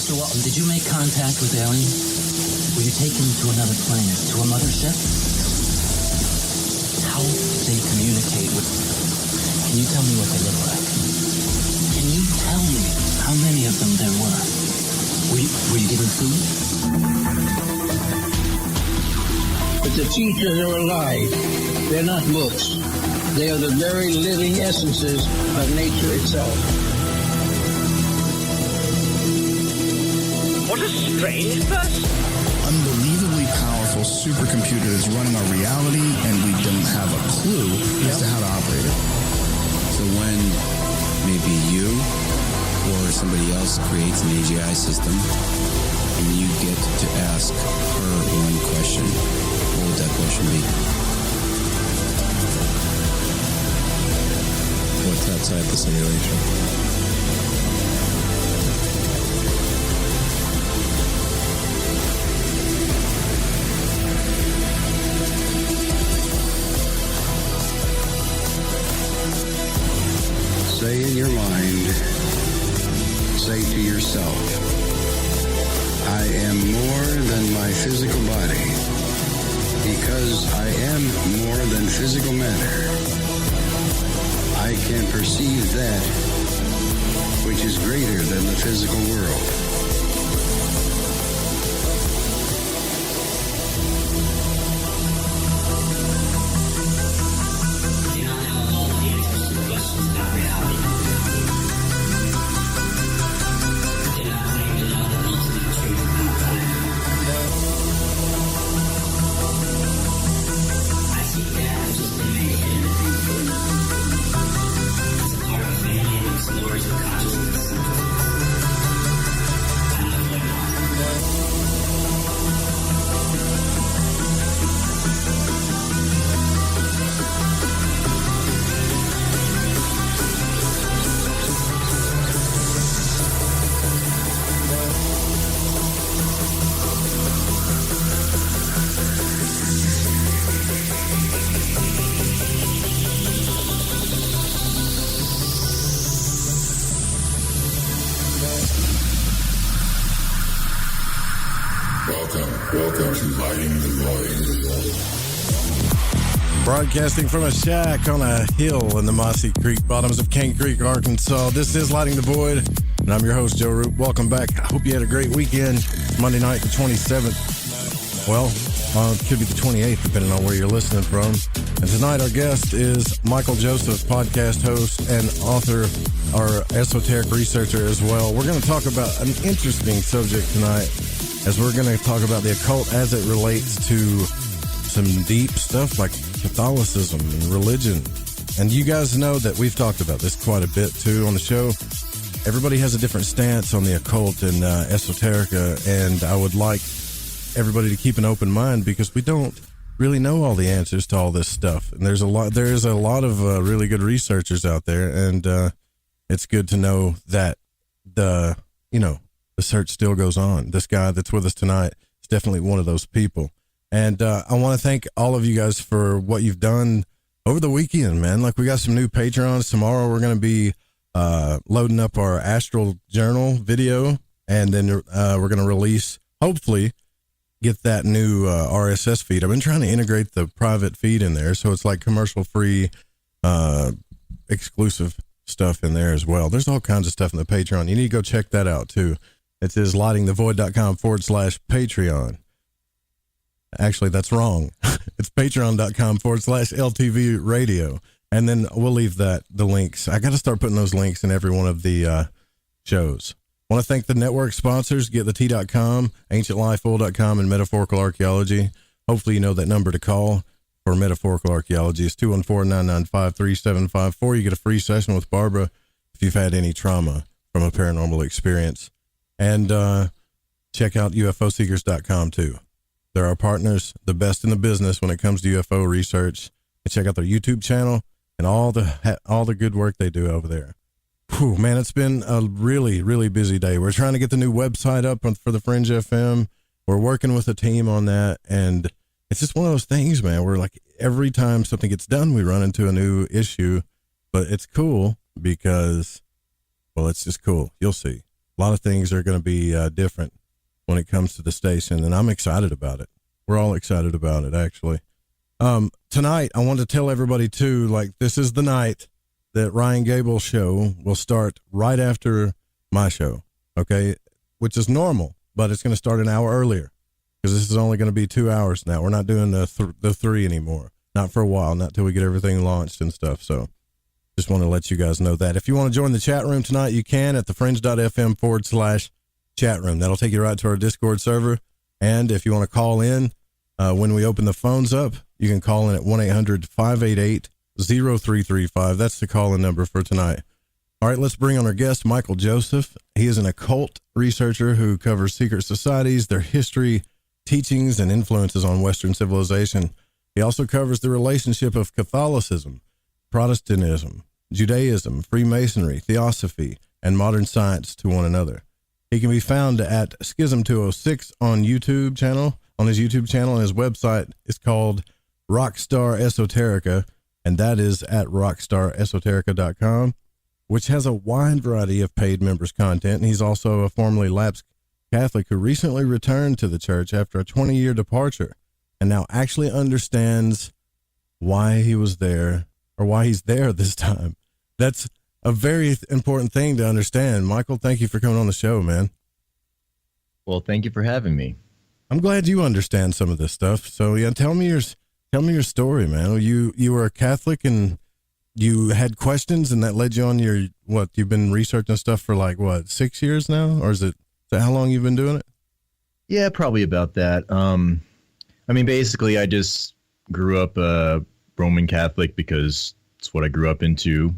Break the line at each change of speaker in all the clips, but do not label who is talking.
Mr. Walton, did you make contact with aliens? Were you taken to another planet, to a mothership? How did they communicate with... Can you tell me what they look like? Can you tell me how many of them there were? Were you given food?
But the teachers are alive. They're not books. They are the very living essences of nature itself.
What a strange person.
Unbelievably powerful supercomputer is running our reality, and we don't have a clue as to how to operate it.
So when maybe you or somebody else creates an AGI system, and you get to ask her one question, what would that question be? What's outside the simulation?
Say in your mind, say to yourself, I am more than my physical body, because I am more than physical matter. I can perceive that which is greater than the physical world.
Do not have all the answers to the questions about reality. Do not claim to know the ultimate truth about life. I see that as just information. As a part of a family that explores the consciousness. I love you not.
Welcome to Lighting the Void.
Broadcasting from a shack on a hill in the Mossy Creek bottoms of Cane Creek, Arkansas. This is Lighting the Void, and I'm your host, Joe Roop. Welcome back. I hope you had a great weekend. Monday night, the 27th. Well, it could be the 28th, depending on where you're listening from. And tonight, our guest is Michael Joseph, podcast host and author, our esoteric researcher as well. We're going to talk about an interesting subject tonight, as we're going to talk about the occult as it relates to some deep stuff like Catholicism and religion. And you guys know that we've talked about this quite a bit too on the show. Everybody has a different stance on the occult and esoterica, and I would like everybody to keep an open mind, because we don't really know all the answers to all this stuff. And there is a lot of really good researchers out there, and it's good to know that the search still goes on. This guy that's with us tonight is definitely one of those people. And I want to thank all of you guys for what you've done over the weekend, man. Like, we got some new Patreons. Tomorrow we're going to be loading up our Astral Journal video, and then we're going to release, hopefully, get that new RSS feed. I've been trying to integrate the private feed in there, so it's like commercial-free, exclusive stuff in there as well. There's all kinds of stuff in the Patreon. You need to go check that out, too. It is lightingthevoid.com/Patreon. Actually, that's wrong. It's patreon.com/LTV radio. And then we'll leave the links. I got to start putting those links in every one of the shows. I want to thank the network sponsors, GetTheT.com, AncientLifeOil.com, and Metaphorical Archaeology. Hopefully you know that number to call for Metaphorical Archaeology. It's 214-995-3754. You get a free session with Barbara if you've had any trauma from a paranormal experience. And check out UFOseekers.com too. They're our partners, the best in the business when it comes to UFO research. And check out their YouTube channel and all the good work they do over there. Whew, man, it's been a really, really busy day. We're trying to get the new website up for the Fringe FM. We're working with a team on that, and it's just one of those things, man. We're like, every time something gets done, we run into a new issue, but it's cool because, well, it's just cool. You'll see. lot of things are going to be different when it comes to the station, and I'm excited about it. We're all excited about it, actually. Tonight, I want to tell everybody, too, like, this is the night that Ryan Gable's show will start right after my show, okay, which is normal, but it's going to start an hour earlier because this is only going to be 2 hours now. We're not doing the 3 anymore, not for a while, not till we get everything launched and stuff. So just want to let you guys know that. If you want to join the chat room tonight, you can at thefringe.fm/chat room. That'll take you right to our Discord server. And if you want to call in when we open the phones up, you can call in at 1-800-588-0335. That's the call-in number for tonight. All right, let's bring on our guest, Michael Joseph. He is an occult researcher who covers secret societies, their history, teachings, and influences on Western civilization. He also covers the relationship of Catholicism, Protestantism, Judaism, Freemasonry, Theosophy, and modern science to one another. He can be found at Schism 206 on his YouTube channel, and his website is called Rockstar Esoterica, and that is at rockstaresoterica.com, which has a wide variety of paid members content. And he's also a formerly lapsed Catholic who recently returned to the church after a 20-year departure and now actually understands why he was there, or why he's there this time. That's a very important thing to understand. Michael, thank you for coming on the show, man.
Well, thank you for having me.
I'm glad you understand some of this stuff. So yeah, tell me your story, man. You were a Catholic and you had questions, and that led you on your, you've been researching stuff for 6 years now? Or is that how long you've been doing it?
Yeah, probably about that. Basically I just grew up Roman Catholic because it's what I grew up into.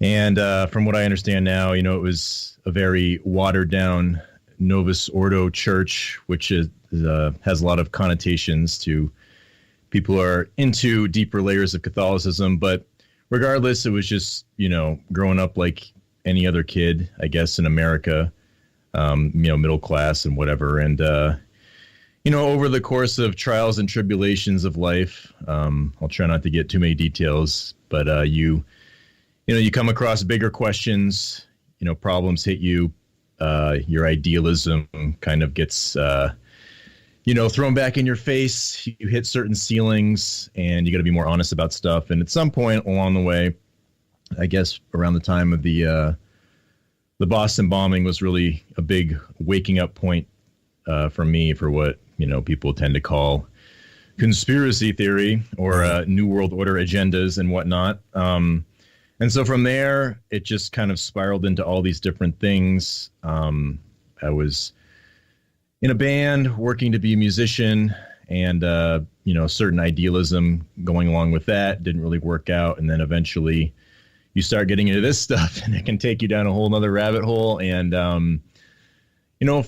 And from what I understand now, it was a very watered down Novus Ordo church, which has a lot of connotations to people who are into deeper layers of Catholicism. But regardless, it was just, growing up like any other kid, I guess, in America, middle class and whatever. And, over the course of trials and tribulations of life, I'll try not to get too many details, but you come across bigger questions, problems hit you, your idealism kind of gets, thrown back in your face. You hit certain ceilings, and you got to be more honest about stuff. And at some point along the way, I guess around the time of the Boston bombing was really a big waking up point for me for what people tend to call conspiracy theory or New World Order agendas and whatnot. And so from there, it just kind of spiraled into all these different things. I was in a band working to be a musician, and, certain idealism going along with that didn't really work out. And then eventually you start getting into this stuff, and it can take you down a whole nother rabbit hole. And,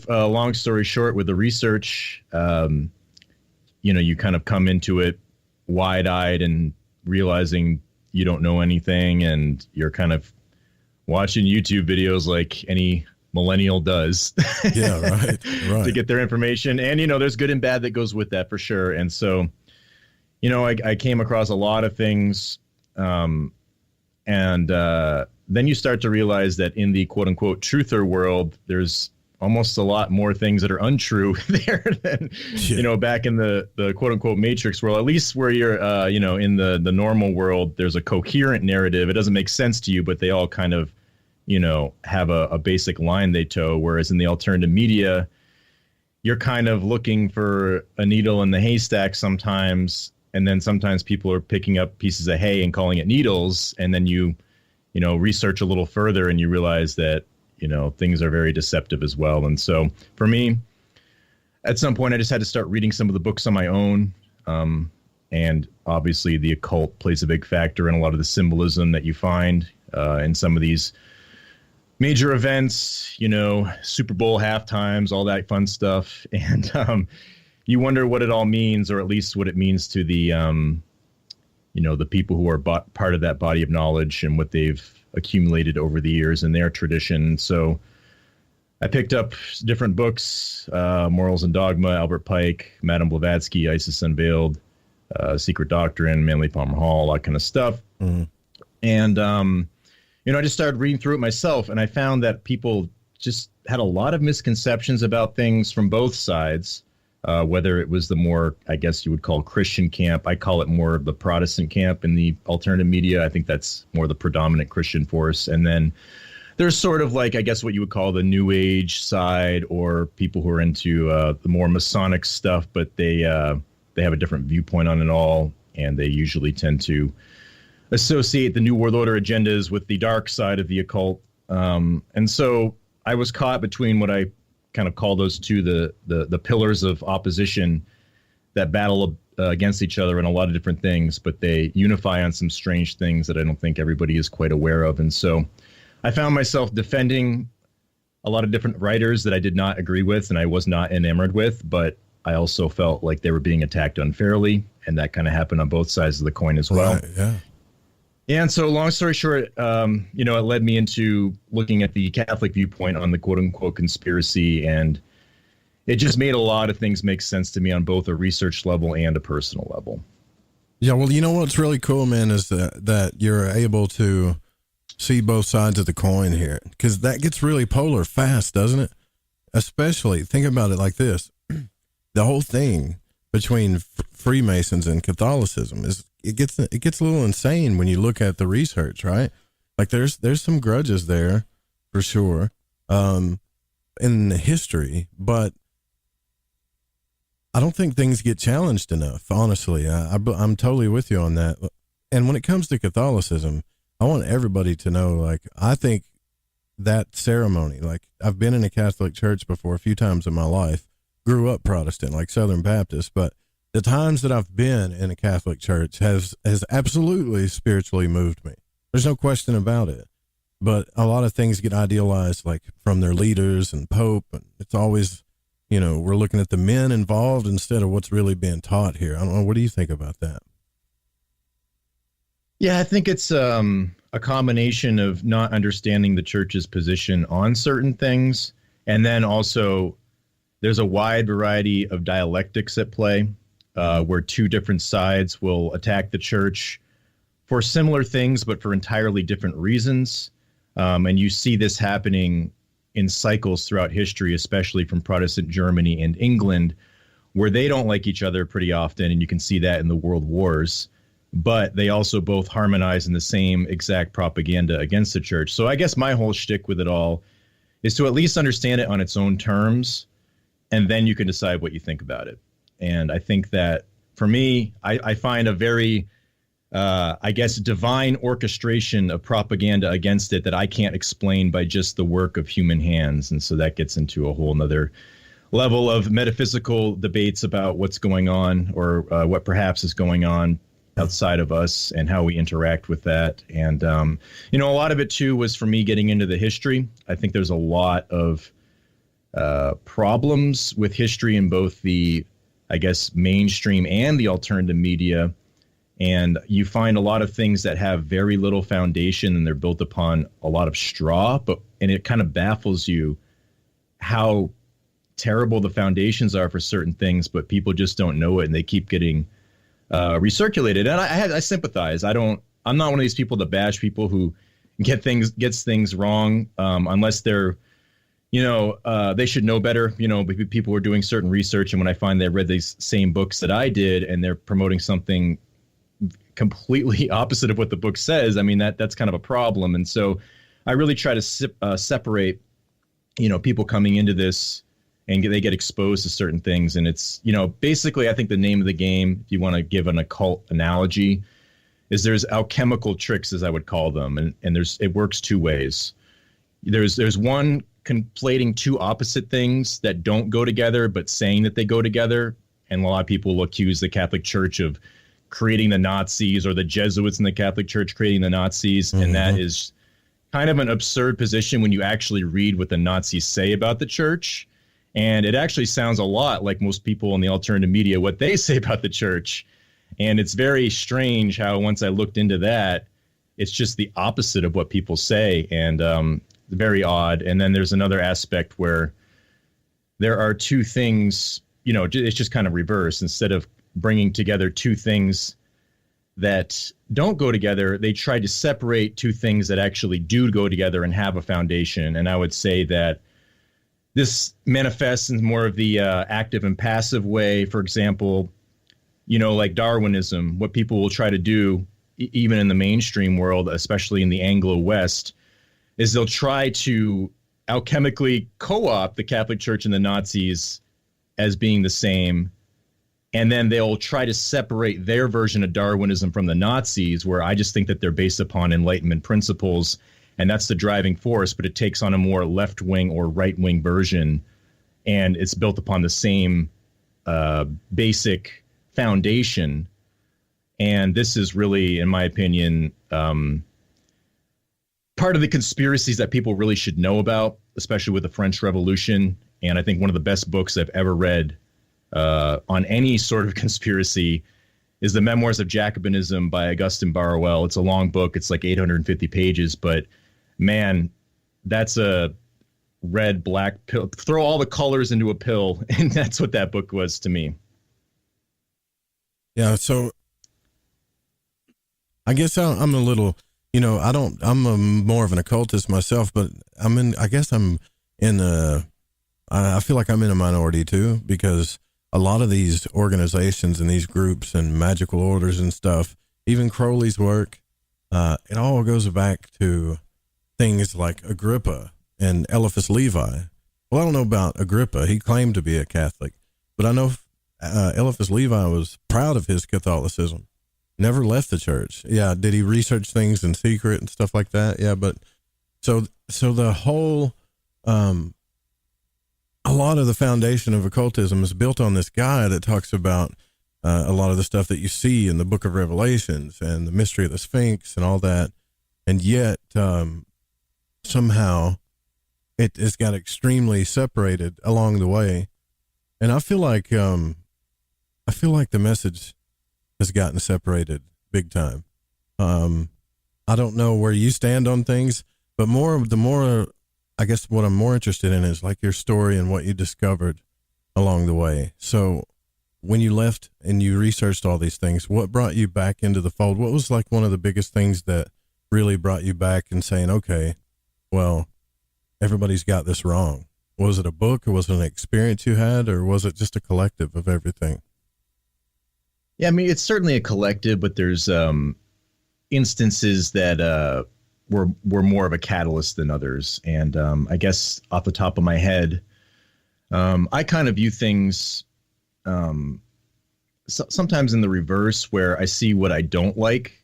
long story short, with the research, you kind of come into it wide-eyed and realizing you don't know anything, and you're kind of watching YouTube videos like any millennial does.
Yeah, right.
To get their information. And, there's good and bad that goes with that for sure. And so, I came across a lot of things. And then you start to realize that in the quote unquote truther world, there's almost a lot more things that are untrue there than, back in the quote unquote matrix world, at least where you're, in the normal world, there's a coherent narrative. It doesn't make sense to you, but they all kind of, have a basic line they toe. Whereas in the alternative media, you're kind of looking for a needle in the haystack sometimes. And then sometimes people are picking up pieces of hay and calling it needles. And then you research a little further and you realize that, things are very deceptive as well. And so for me, at some point, I just had to start reading some of the books on my own. And obviously the occult plays a big factor in a lot of the symbolism that you find in some of these major events, Super Bowl halftimes, all that fun stuff. And you wonder what it all means, or at least what it means to the, the people who are part of that body of knowledge and what they've accumulated over the years in their tradition. So I picked up different books, Morals and Dogma, Albert Pike, Madame Blavatsky, Isis Unveiled, Secret Doctrine, Manly Palmer Hall, all that kind of stuff. Mm-hmm. And, I just started reading through it myself, and I found that people just had a lot of misconceptions about things from both sides, whether it was the more, I guess you would call Christian camp. I call it more the Protestant camp in the alternative media. I think that's more the predominant Christian force. And then there's sort of like, I guess what you would call the New Age side, or people who are into the more Masonic stuff, but they have a different viewpoint on it all. And they usually tend to associate the New World Order agendas with the dark side of the occult. And so I was caught between what I kind of call those two, the pillars of opposition that battle against each other in a lot of different things, but they unify on some strange things that I don't think everybody is quite aware of. And so I found myself defending a lot of different writers that I did not agree with and I was not enamored with, but I also felt like they were being attacked unfairly, and that kind of happened on both sides of the coin as well.
Right, yeah.
And so long story short, it led me into looking at the Catholic viewpoint on the quote unquote conspiracy. And it just made a lot of things make sense to me on both a research level and a personal level.
Yeah. Well, you know, what's really cool, man, is that you're able to see both sides of the coin here, because that gets really polar fast, doesn't it? Especially think about it like this. The whole thing between Freemasons and Catholicism it gets a little insane when you look at the research, right? Like there's some grudges there for sure, in the history, but I don't think things get challenged enough. Honestly, I'm totally with you on that. And when it comes to Catholicism, I want everybody to know, like, I think that ceremony, like I've been in a Catholic church before a few times in my life, grew up Protestant, like Southern Baptist, but the times that I've been in a Catholic church has absolutely spiritually moved me. There's no question about it. But a lot of things get idealized, like from their leaders and Pope, and it's always, we're looking at the men involved instead of what's really being taught here. I don't know. What do you think about that?
Yeah, I think it's a combination of not understanding the church's position on certain things, and then also there's a wide variety of dialectics at play, where two different sides will attack the church for similar things, but for entirely different reasons. And you see this happening in cycles throughout history, especially from Protestant Germany and England, where they don't like each other pretty often. And you can see that in the world wars, but they also both harmonize in the same exact propaganda against the church. So I guess my whole shtick with it all is to at least understand it on its own terms, and then you can decide what you think about it. And I think that for me, I find a very, divine orchestration of propaganda against it that I can't explain by just the work of human hands. And so that gets into a whole nother level of metaphysical debates about what's going on, or what perhaps is going on outside of us and how we interact with that. And, a lot of it too was for me getting into the history. I think there's a lot of problems with history in both the, mainstream and the alternative media. And you find a lot of things that have very little foundation, and they're built upon a lot of straw, and it kind of baffles you how terrible the foundations are for certain things, but people just don't know it, and they keep getting recirculated. And I sympathize. I'm not one of these people that bash people who gets things wrong, unless they're, they should know better. People were doing certain research, and when I find they read these same books that I did, and they're promoting something completely opposite of what the book says, that's kind of a problem. And so I really try to separate, people coming into this, and they get exposed to certain things. And it's, basically, I think the name of the game, if you want to give an occult analogy, is there's alchemical tricks, as I would call them. And it works two ways. There's one conflating two opposite things that don't go together, but saying that they go together. And a lot of people will accuse the Catholic Church of creating the Nazis, or the Jesuits in the Catholic Church creating the Nazis. Mm-hmm. And that is kind of an absurd position when you actually read what the Nazis say about the church. And it actually sounds a lot like most people in the alternative media, what they say about the church. And it's very strange how once I looked into that, it's just the opposite of what people say. And very odd. And then there's another aspect where there are two things, it's just kind of reverse. Instead of bringing together two things that don't go together, they try to separate two things that actually do go together and have a foundation. And I would say that this manifests in more of the active and passive way. For example, like Darwinism, what people will try to do, even in the mainstream world, especially in the Anglo-West, is they'll try to alchemically co-opt the Catholic Church and the Nazis as being the same. And then they'll try to separate their version of Darwinism from the Nazis, where I just think that they're based upon Enlightenment principles, and that's the driving force, but it takes on a more left-wing or right-wing version, and it's built upon the same basic foundation. And this is really, in my opinion, part of the conspiracies that people really should know about, especially with the French Revolution. And I think one of the best books I've ever read on any sort of conspiracy is the Memoirs of Jacobinism by Augustin Barruel. It's a long book. It's like 850 pages, but man, that's a red, black pill. Throw all the colors into a pill, and that's what that book was to me.
Yeah, so I guess I'm a little, I'm more of an occultist myself, but I feel like I'm in a minority too, because a lot of these organizations and these groups and magical orders and stuff, even Crowley's work, it all goes back to things like Agrippa and Eliphas Levi. Well, I don't know about Agrippa. He claimed to be a Catholic, but I know Eliphas Levi was proud of his Catholicism, never left the church. Yeah. Did he research things in secret and stuff like that? Yeah. But so the whole, a lot of the foundation of occultism is built on this guy that talks about a lot of the stuff that you see in the Book of Revelations and the mystery of the Sphinx and all that. And yet, somehow it has got extremely separated along the way. And I feel like the message has gotten separated big time. I don't know where you stand on things, but I guess what I'm more interested in is like your story and what you discovered along the way. So when you left and you researched all these things, what brought you back into the fold? What was like one of the biggest things that really brought you back and saying, okay, well, everybody's got this wrong? Was it a book, or was it an experience you had, or was it just a collective of everything?
Yeah, I mean, it's certainly a collective, but there's instances that were more of a catalyst than others. And I guess off the top of my head, I kind of view things sometimes in the reverse, where I see what I don't like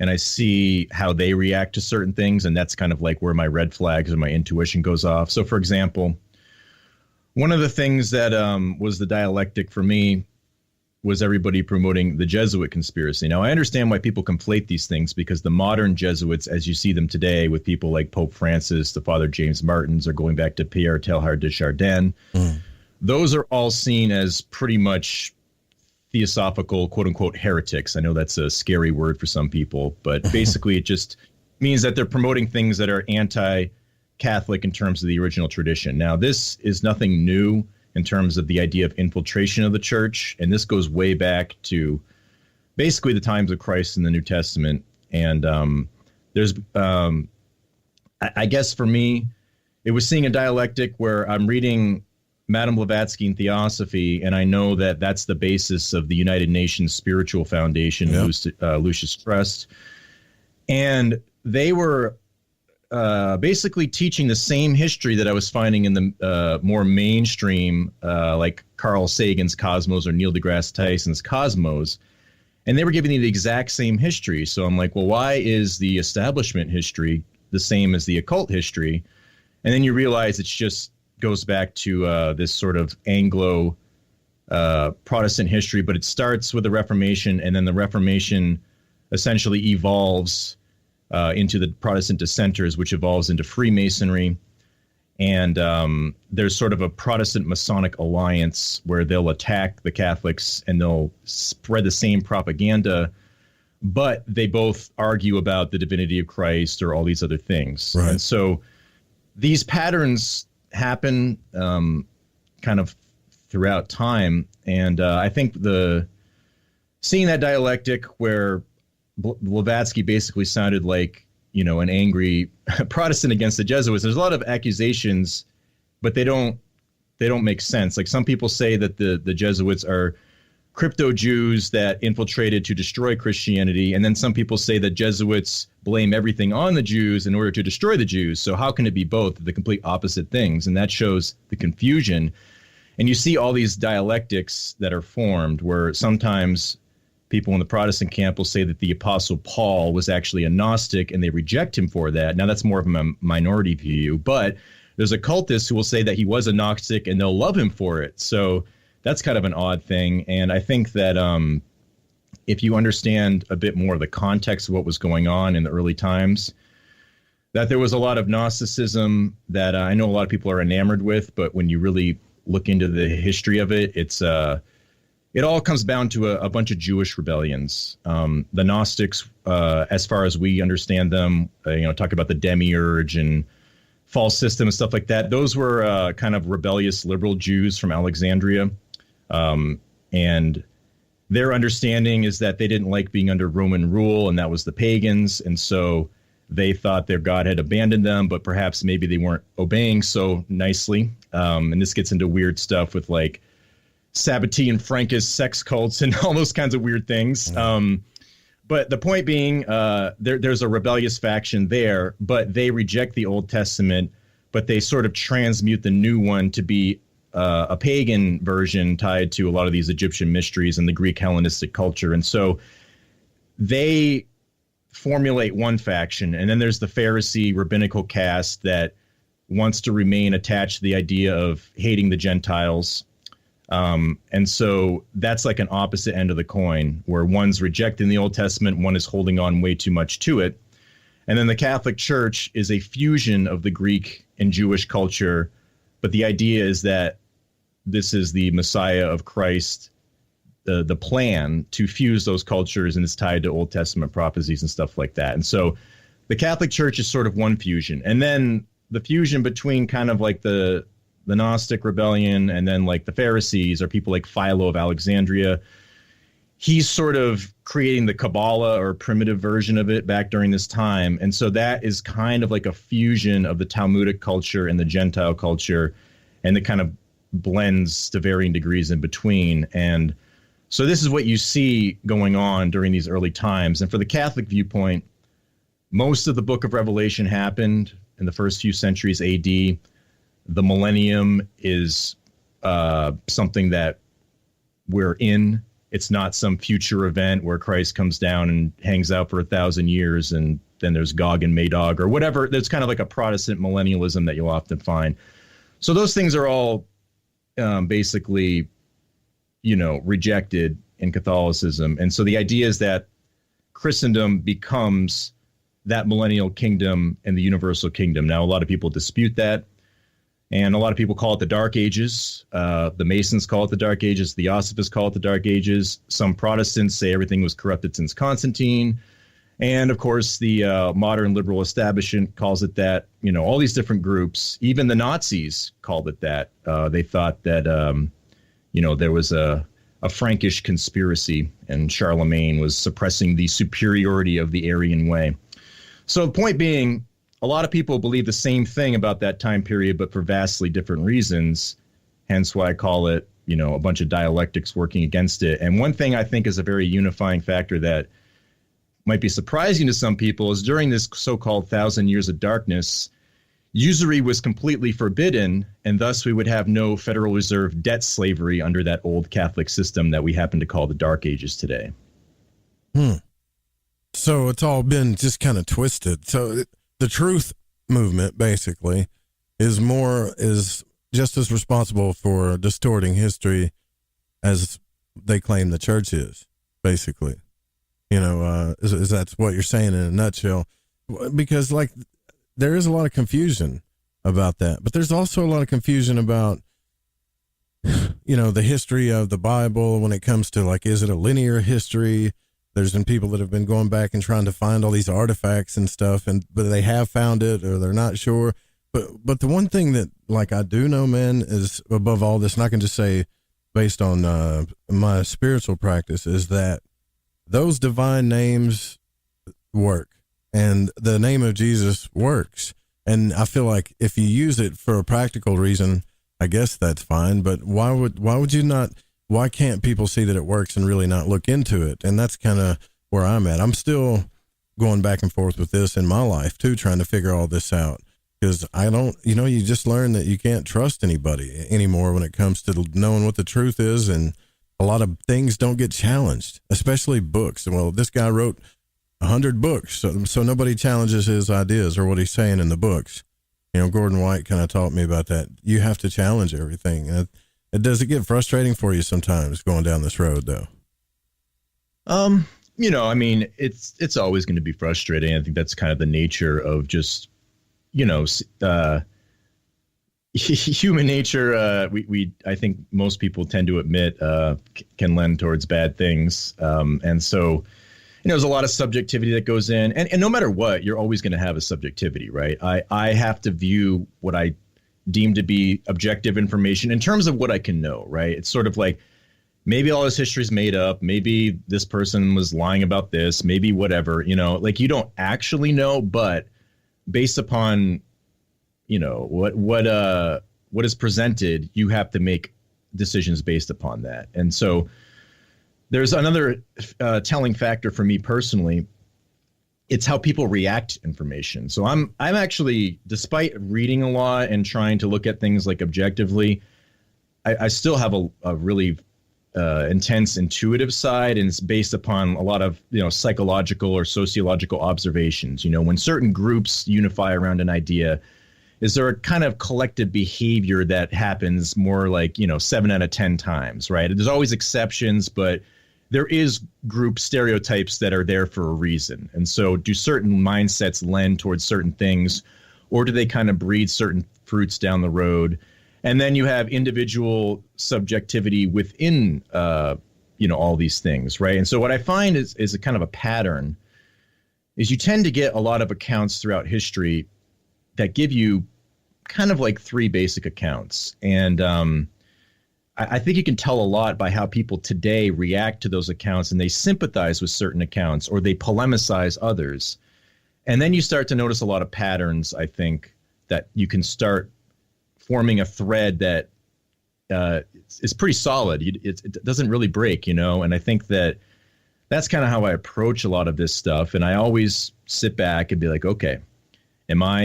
and I see how they react to certain things. And that's kind of like where my red flags or my intuition goes off. So, for example, one of the things that was the dialectic for me was everybody promoting the Jesuit conspiracy. Now, I understand why people conflate these things, because the modern Jesuits, as you see them today with people like Pope Francis, the Father James Martins, or going back to Pierre Teilhard de Chardin, those are all seen as pretty much theosophical, quote unquote, heretics. I know that's a scary word for some people, but basically it just means that they're promoting things that are anti-Catholic in terms of the original tradition. Now, this is nothing new in terms of the idea of infiltration of the church, and this goes way back to basically the times of Christ in the New Testament. And there's, I guess for me, it was seeing a dialectic where I'm reading Madame Blavatsky in Theosophy, and I know that that's the basis of the United Nations Spiritual Foundation, Lucius Trust. And they were basically teaching the same history that I was finding in the more mainstream, like Carl Sagan's Cosmos or Neil deGrasse Tyson's Cosmos. And they were giving me the exact same history. So I'm like, well, why is the establishment history the same as the occult history? And then you realize it's just goes back to this sort of Anglo Protestant history, but it starts with the Reformation, and then the Reformation essentially evolves into the Protestant dissenters, which evolves into Freemasonry. And there's sort of a Protestant Masonic alliance where they'll attack the Catholics and they'll spread the same propaganda, but they both argue about the divinity of Christ or all these other things. Right. And so these patterns happen kind of throughout time. And I think seeing that dialectic where Blavatsky basically sounded like, an angry Protestant against the Jesuits. There's a lot of accusations, but they don't they don't make sense. Like some people say that the Jesuits are crypto Jews that infiltrated to destroy Christianity, and then some people say that Jesuits blame everything on the Jews in order to destroy the Jews. So how can it be both? The complete opposite things, and that shows the confusion. And you see all these dialectics that are formed where sometimes people in the Protestant camp will say that the Apostle Paul was actually a Gnostic and they reject him for that. Now that's more of a minority view, but there's occultists who will say that he was a Gnostic and they'll love him for it. So that's kind of an odd thing. And I think that if you understand a bit more of the context of what was going on in the early times, that there was a lot of Gnosticism that I know a lot of people are enamored with, but when you really look into the history of it, it all comes down to a bunch of Jewish rebellions. The Gnostics, as far as we understand them, talk about the demiurge and false system and stuff like that. Those were kind of rebellious liberal Jews from Alexandria. And their understanding is that they didn't like being under Roman rule, and that was the pagans. And so they thought their God had abandoned them, but perhaps maybe they weren't obeying so nicely. And this gets into weird stuff with like Sabbatean Frankist sex cults and all those kinds of weird things. But the point being, there's a rebellious faction there, but they reject the Old Testament, but they sort of transmute the new one to be a pagan version tied to a lot of these Egyptian mysteries and the Greek Hellenistic culture. And so they formulate one faction, and then there's the Pharisee rabbinical caste that wants to remain attached to the idea of hating the Gentiles. And so that's like an opposite end of the coin, where one's rejecting the Old Testament, one is holding on way too much to it. And then the Catholic Church is a fusion of the Greek and Jewish culture, but the idea is that this is the Messiah of Christ, the plan to fuse those cultures, and it's tied to Old Testament prophecies and stuff like that. And so the Catholic Church is sort of one fusion. And then the fusion between kind of like the Gnostic rebellion and then like the Pharisees are people like Philo of Alexandria. He's sort of creating the Kabbalah or primitive version of it back during this time. And so that is kind of like a fusion of the Talmudic culture and the Gentile culture, and it kind of blends to varying degrees in between. And so this is what you see going on during these early times. And for the Catholic viewpoint, most of the book of Revelation happened in the first few centuries AD. The millennium is something that we're in. It's not some future event where Christ comes down and hangs out for 1,000 years and then there's Gog and Magog or whatever. There's kind of like a Protestant millennialism that you'll often find. So those things are all basically, rejected in Catholicism. And so the idea is that Christendom becomes that millennial kingdom and the universal kingdom. Now, a lot of people dispute that, and a lot of people call it the Dark Ages. The Masons call it the Dark Ages. The Theosophists call it the Dark Ages. Some Protestants say everything was corrupted since Constantine. And, of course, the modern liberal establishment calls it that. All these different groups, even the Nazis called it that. They thought that, there was a Frankish conspiracy and Charlemagne was suppressing the superiority of the Aryan way. So the point being, a lot of people believe the same thing about that time period, but for vastly different reasons. Hence why I call it, a bunch of dialectics working against it. And one thing I think is a very unifying factor that might be surprising to some people is during this so-called 1,000 years of darkness, usury was completely forbidden, and thus we would have no Federal Reserve debt slavery under that old Catholic system that we happen to call the Dark Ages today.
So it's all been just kind of twisted. So the truth movement basically is just as responsible for distorting history as they claim the church is, basically. Is that's what you're saying in a nutshell? Because there is a lot of confusion about that, but there's also a lot of confusion about, the history of the Bible when it comes to is it a linear history? There's been people that have been going back and trying to find all these artifacts and stuff, but they have found it or they're not sure. But the one thing that I do know, man, is above all this, and I can just say based on my spiritual practice, is that those divine names work, and the name of Jesus works. And I feel like if you use it for a practical reason, I guess that's fine. But why would you not? Why can't people see that it works and really not look into it? And that's kind of where I'm at. I'm still going back and forth with this in my life too, trying to figure all this out. Because I don't, you just learn that you can't trust anybody anymore when it comes to knowing what the truth is. And a lot of things don't get challenged, especially books. Well, this guy wrote 100 books, so nobody challenges his ideas or what he's saying in the books. Gordon White kind of taught me about that. You have to challenge everything. And does it get frustrating for you sometimes going down this road, though?
It's always going to be frustrating. I think that's kind of the nature of just, human nature. I think most people tend to admit can lend towards bad things. And so, there's a lot of subjectivity that goes in, and no matter what, you're always going to have a subjectivity, right? I have to view what I deem to be objective information in terms of what I can know, right? It's sort of like, maybe all this history is made up. Maybe this person was lying about this, maybe whatever, you don't actually know, but based upon, what is presented, you have to make decisions based upon that. And so there's another telling factor for me personally. It's how people react to information. So I'm actually, despite reading a lot and trying to look at things like objectively, I still have a really intense intuitive side, and it's based upon a lot of psychological or sociological observations. When certain groups unify around an idea, is there a kind of collective behavior that happens more like 7 out of 10 times, right? There's always exceptions, but there is group stereotypes that are there for a reason. And so do certain mindsets lend towards certain things, or do they kind of breed certain fruits down the road? And then you have individual subjectivity within, all these things, right? And so what I find is a kind of a pattern is you tend to get a lot of accounts throughout history that give you kind of like 3 basic accounts. And I think you can tell a lot by how people today react to those accounts, and they sympathize with certain accounts or they polemicize others. And then you start to notice a lot of patterns, I think, that you can start forming a thread that is pretty solid. It doesn't really break, and I think that's kind of how I approach a lot of this stuff. And I always sit back and be like, okay, am I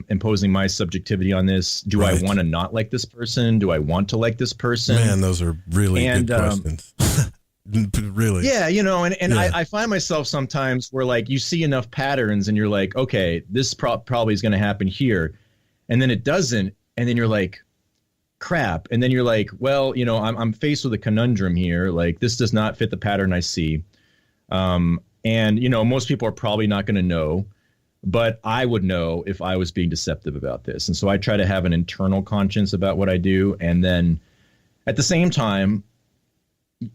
imposing my subjectivity on this? Do I want to not like this person? Do I want to like this person?
Man, those are really good questions. Really?
Yeah, I find myself sometimes where like you see enough patterns and you're like, okay, this probably is going to happen here. And then it doesn't. And then you're like, crap. And then you're like, well, I'm faced with a conundrum here. Like, this does not fit the pattern I see. And, most people are probably not going to know, but I would know if I was being deceptive about this. And so I try to have an internal conscience about what I do. And then at the same time,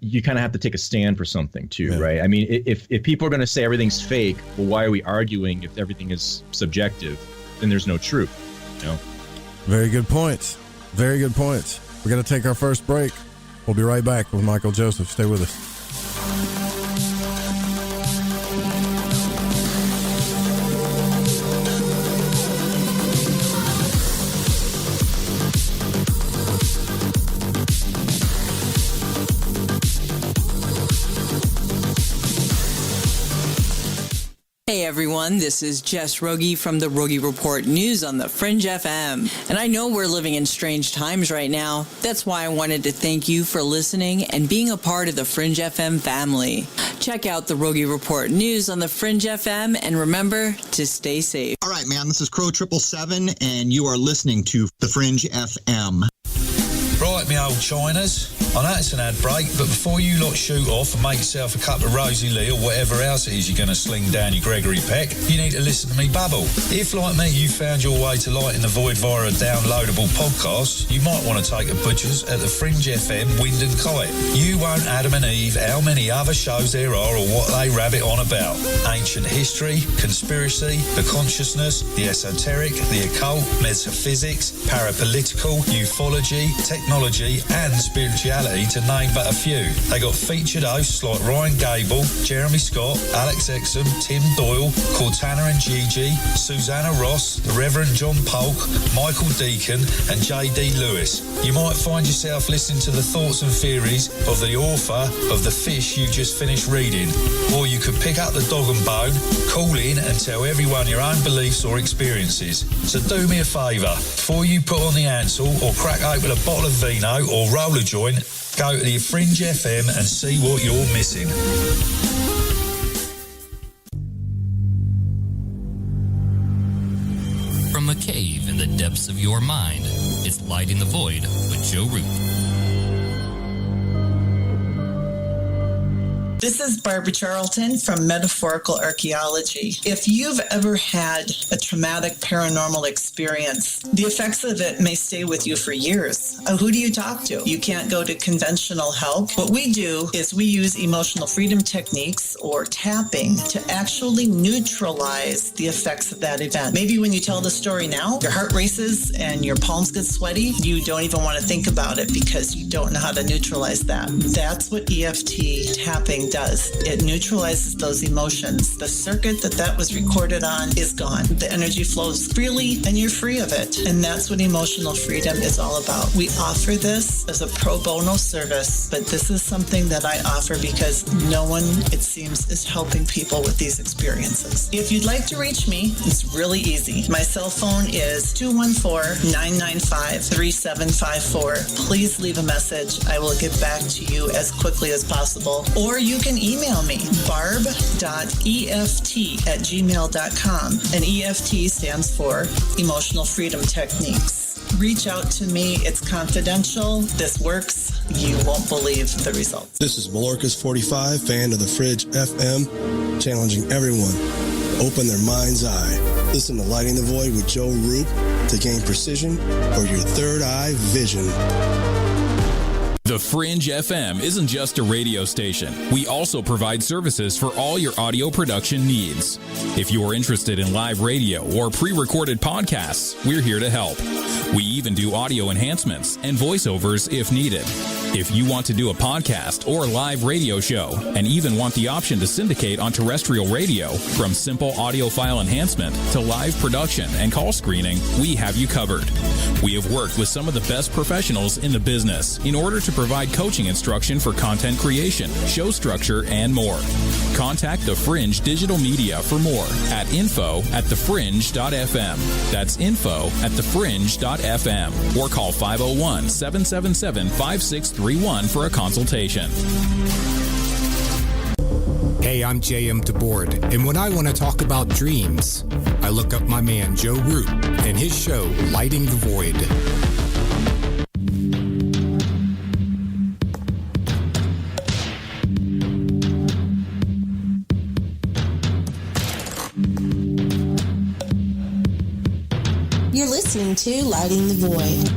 you kind of have to take a stand for something too, right? I mean, if people are going to say everything's fake, well, why are we arguing if everything is subjective? Then there's no truth,
Very good points. Very good points. We're going to take our first break. We'll be right back with Michael Joseph. Stay with us.
Hey everyone, this is Jess Rogie from the Rogie Report News on the Fringe FM. And I know we're living in strange times right now. That's why I wanted to thank you for listening and being a part of the Fringe FM family. Check out the Rogie Report News on the Fringe FM, and remember to stay safe.
All right, man, this is Crow 777, and you are listening to the Fringe FM.
Right, me old Chinas. I know it's an ad break, but before you lot shoot off and make yourself a cup of Rosie Lee or whatever else it is you're going to sling down your Gregory Peck, you need to listen to me babble. If, like me, you found your way to Light in the Void via a downloadable podcast, you might want to take a butcher's at the Fringe FM Wind and Kite. You won't Adam and Eve how many other shows there are or what they rabbit on about. Ancient history, conspiracy, the consciousness, the esoteric, the occult, metaphysics, parapolitical, ufology, tech technology and spirituality, to name but a few. They got featured hosts like Ryan Gable, Jeremy Scott, Alex Exum, Tim Doyle, Cortana and Gigi, Susanna Ross, the Reverend John Polk, Michael Deacon and J.D. Lewis. You might find yourself listening to the thoughts and theories of the author of the fish you just finished reading. Or you could pick up the dog and bone, call in and tell everyone your own beliefs or experiences. So do me a favour, before you put on the Ansel or crack open a bottle of vino or roll a joint, go to the Fringe FM and see what you're missing.
From a cave in the depths of your mind, it's Lighting the Void with Joe Root.
This is Barbara Charlton from Metaphorical Archaeology. If you've ever had a traumatic paranormal experience, the effects of it may stay with you for years. Who do you talk to? You can't go to conventional help. What we do is we use emotional freedom techniques or tapping to actually neutralize the effects of that event. Maybe when you tell the story now, your heart races and your palms get sweaty. You don't even want to think about it because you don't know how to neutralize that. That's what EFT tapping does. It neutralizes those emotions. The circuit that was recorded on is gone. The energy flows freely and you're free of it. And that's what emotional freedom is all about. We offer this as a pro bono service, but this is something that I offer because no one, it seems, is helping people with these experiences. If you'd like to reach me, it's really easy. My cell phone is 214-995-3754. Please leave a message. I will get back to you as quickly as possible. Or you can email me, barb.eft@gmail.com. And EFT stands for Emotional Freedom Techniques. Reach out to me. It's confidential. This works. You won't believe the results.
This is Malorcas45, fan of the Fringe FM, challenging everyone to open their mind's eye. Listen to Lighting the Void with Joe Roop to gain precision for your third eye vision.
The Fringe FM isn't just a radio station. We also provide services for all your audio production needs. If you are interested in live radio or pre-recorded podcasts, we're here to help. We even do audio enhancements and voiceovers if needed. If you want to do a podcast or live radio show and even want the option to syndicate on terrestrial radio, from simple audio file enhancement to live production and call screening, we have you covered. We have worked with some of the best professionals in the business in order to provide coaching instruction for content creation, show structure, and more. Contact The Fringe Digital Media for more at info@thefringe.fm. That's info@thefringe.fm. Or call 501-777-5631 for a consultation.
Hey, I'm J.M. DeBoard, and when I want to talk about dreams, I look up my man Joe Root and his show, Lighting the Void.
You're listening to Lighting the Void.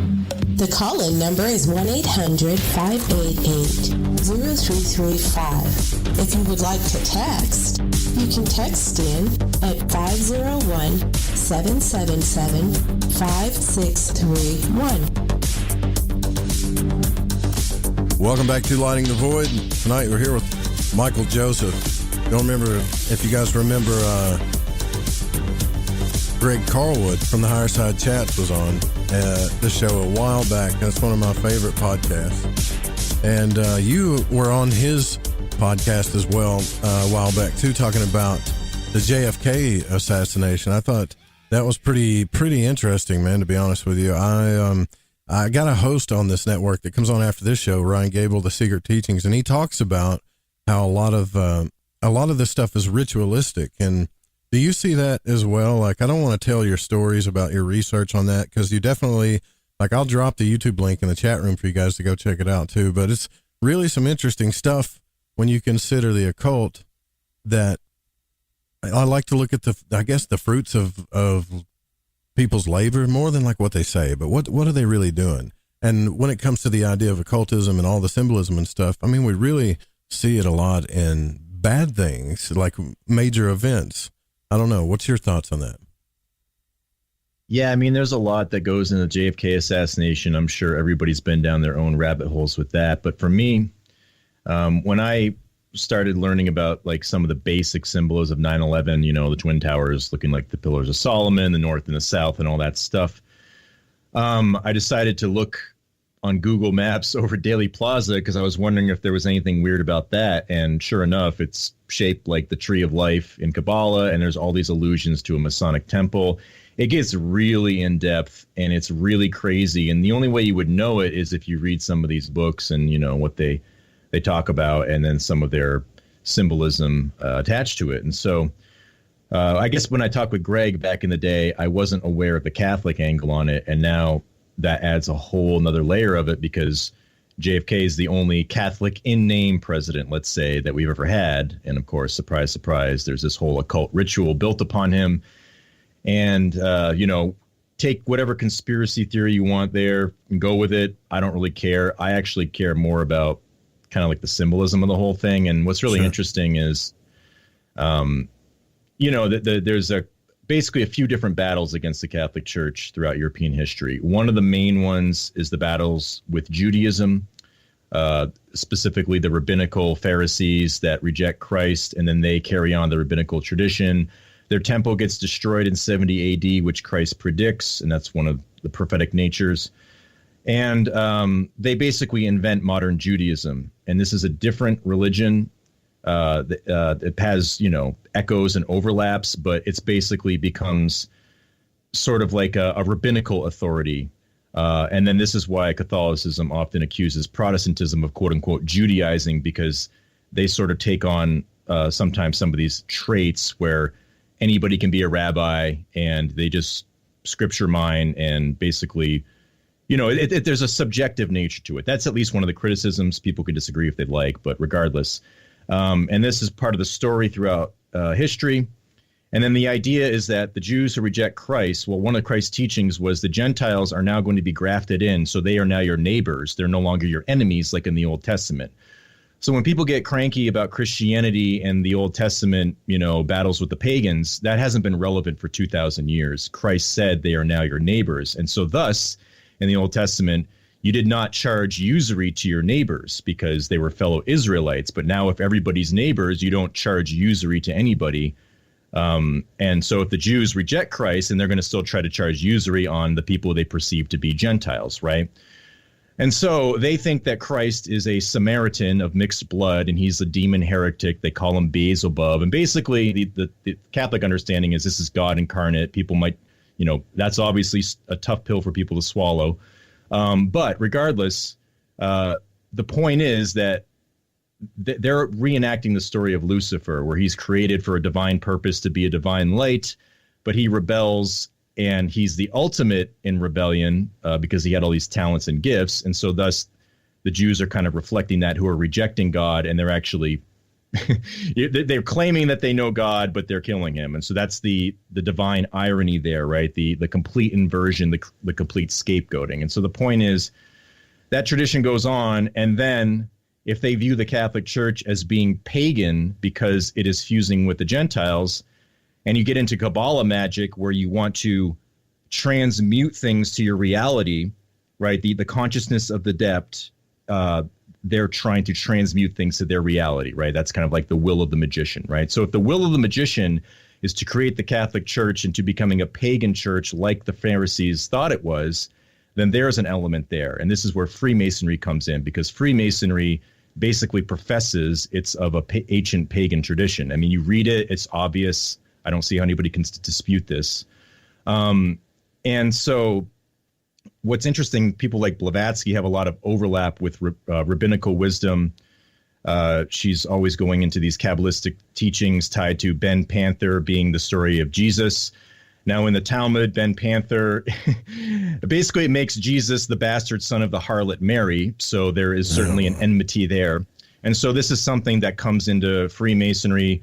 The call-in number is 1-800-588-0335. If you would like to text, you can text in at 501-777-5631.
Welcome back to Lighting the Void. Tonight we're here with Michael Joseph. Don't remember if you guys remember Greg Carlwood from the Higher Side Chats was on the show a while back. That's one of my favorite podcasts. And you were on his podcast as well a while back too, talking about the JFK assassination. I thought that was pretty interesting, man, to be honest with you. I got a host on this network that comes on after this show, Ryan Gable, The Secret Teachings, and he talks about how a lot of this stuff is ritualistic. And do you see that as well? Like, I don't want to tell your stories about your research on that, because you definitely, like, I'll drop the YouTube link in the chat room for you guys to go check it out too. But it's really some interesting stuff when you consider the occult, that I like to look at the fruits of people's labor more than like what they say, but what are they really doing? And when it comes to the idea of occultism and all the symbolism and stuff, I mean, we really see it a lot in bad things, like major events. I don't know. What's your thoughts on that?
Yeah, I mean, there's a lot that goes in the JFK assassination. I'm sure everybody's been down their own rabbit holes with that. But for me, when I started learning about like some of the basic symbols of 9/11, you know, the Twin Towers looking like the Pillars of Solomon, the North and the South and all that stuff, I decided to look on Google Maps over Dealey Plaza because I was wondering if there was anything weird about that. And sure enough, it's shaped like the Tree of Life in Kabbalah, and there's all these allusions to a Masonic temple. It gets really in depth and it's really crazy. And the only way you would know it is if you read some of these books and, you know, what they talk about and then some of their symbolism attached to it. And so I guess when I talked with Greg back in the day, I wasn't aware of the Catholic angle on it. And now that adds a whole nother layer of it because JFK is the only Catholic in name president, let's say, that we've ever had. And of course, surprise, surprise, there's this whole occult ritual built upon him. And, you know, take whatever conspiracy theory you want there and go with it. I don't really care. I actually care more about kind of like the symbolism of the whole thing. And what's really interesting is, you know, there's basically a few different battles against the Catholic Church throughout European history. One of the main ones is the battles with Judaism, specifically the rabbinical Pharisees that reject Christ, and then they carry on the rabbinical tradition. Their temple gets destroyed in 70 AD, which Christ predicts, and that's one of the prophetic natures. And they basically invent modern Judaism, and this is a different religion. It has, you know, echoes and overlaps, but it's basically becomes sort of like a rabbinical authority. And then this is why Catholicism often accuses Protestantism of quote unquote Judaizing, because they sort of take on sometimes some of these traits where anybody can be a rabbi and they just scripture mine and basically, you know, there's a subjective nature to it. That's at least one of the criticisms. People can disagree if they'd like, but regardless. And this is part of the story throughout history. And then the idea is that the Jews who reject Christ, well, one of Christ's teachings was the Gentiles are now going to be grafted in, so they are now your neighbors. They're no longer your enemies like in the Old Testament. So when people get cranky about Christianity and the Old Testament, you know, battles with the pagans, that hasn't been relevant for 2,000 years. Christ said they are now your neighbors. And so thus, in the Old Testament, you did not charge usury to your neighbors because they were fellow Israelites. But now if everybody's neighbors, you don't charge usury to anybody. And so if the Jews reject Christ, and they're going to still try to charge usury on the people they perceive to be Gentiles, right? And so they think that Christ is a Samaritan of mixed blood, and he's a demon heretic. They call him Beelzebub. And basically, the Catholic understanding is this is God incarnate. People might, you know, that's obviously a tough pill for people to swallow. But regardless, the point is that they're reenacting the story of Lucifer, where he's created for a divine purpose to be a divine light, but he rebels. And he's the ultimate in rebellion because he had all these talents and gifts. And so thus the Jews are kind of reflecting that, who are rejecting God, and they're actually they're claiming that they know God, but they're killing him. And so that's the divine irony there, right? The complete inversion, the complete scapegoating. And so the point is that tradition goes on. And then if they view the Catholic Church as being pagan because it is fusing with the Gentiles, and you get into Kabbalah magic where you want to transmute things to your reality, right? The consciousness of the depth, they're trying to transmute things to their reality, right? That's kind of like the will of the magician, right? So if the will of the magician is to create the Catholic Church into becoming a pagan church like the Pharisees thought it was, then there's an element there. And this is where Freemasonry comes in, because Freemasonry basically professes it's of a ancient pagan tradition. I mean, you read it, it's obvious. I don't see how anybody can dispute this. And so what's interesting, people like Blavatsky have a lot of overlap with rabbinical wisdom. She's always going into these Kabbalistic teachings tied to Ben Panther being the story of Jesus. Now in the Talmud, Ben Panther, basically it makes Jesus the bastard son of the harlot Mary. So there is certainly an enmity there. And so this is something that comes into Freemasonry.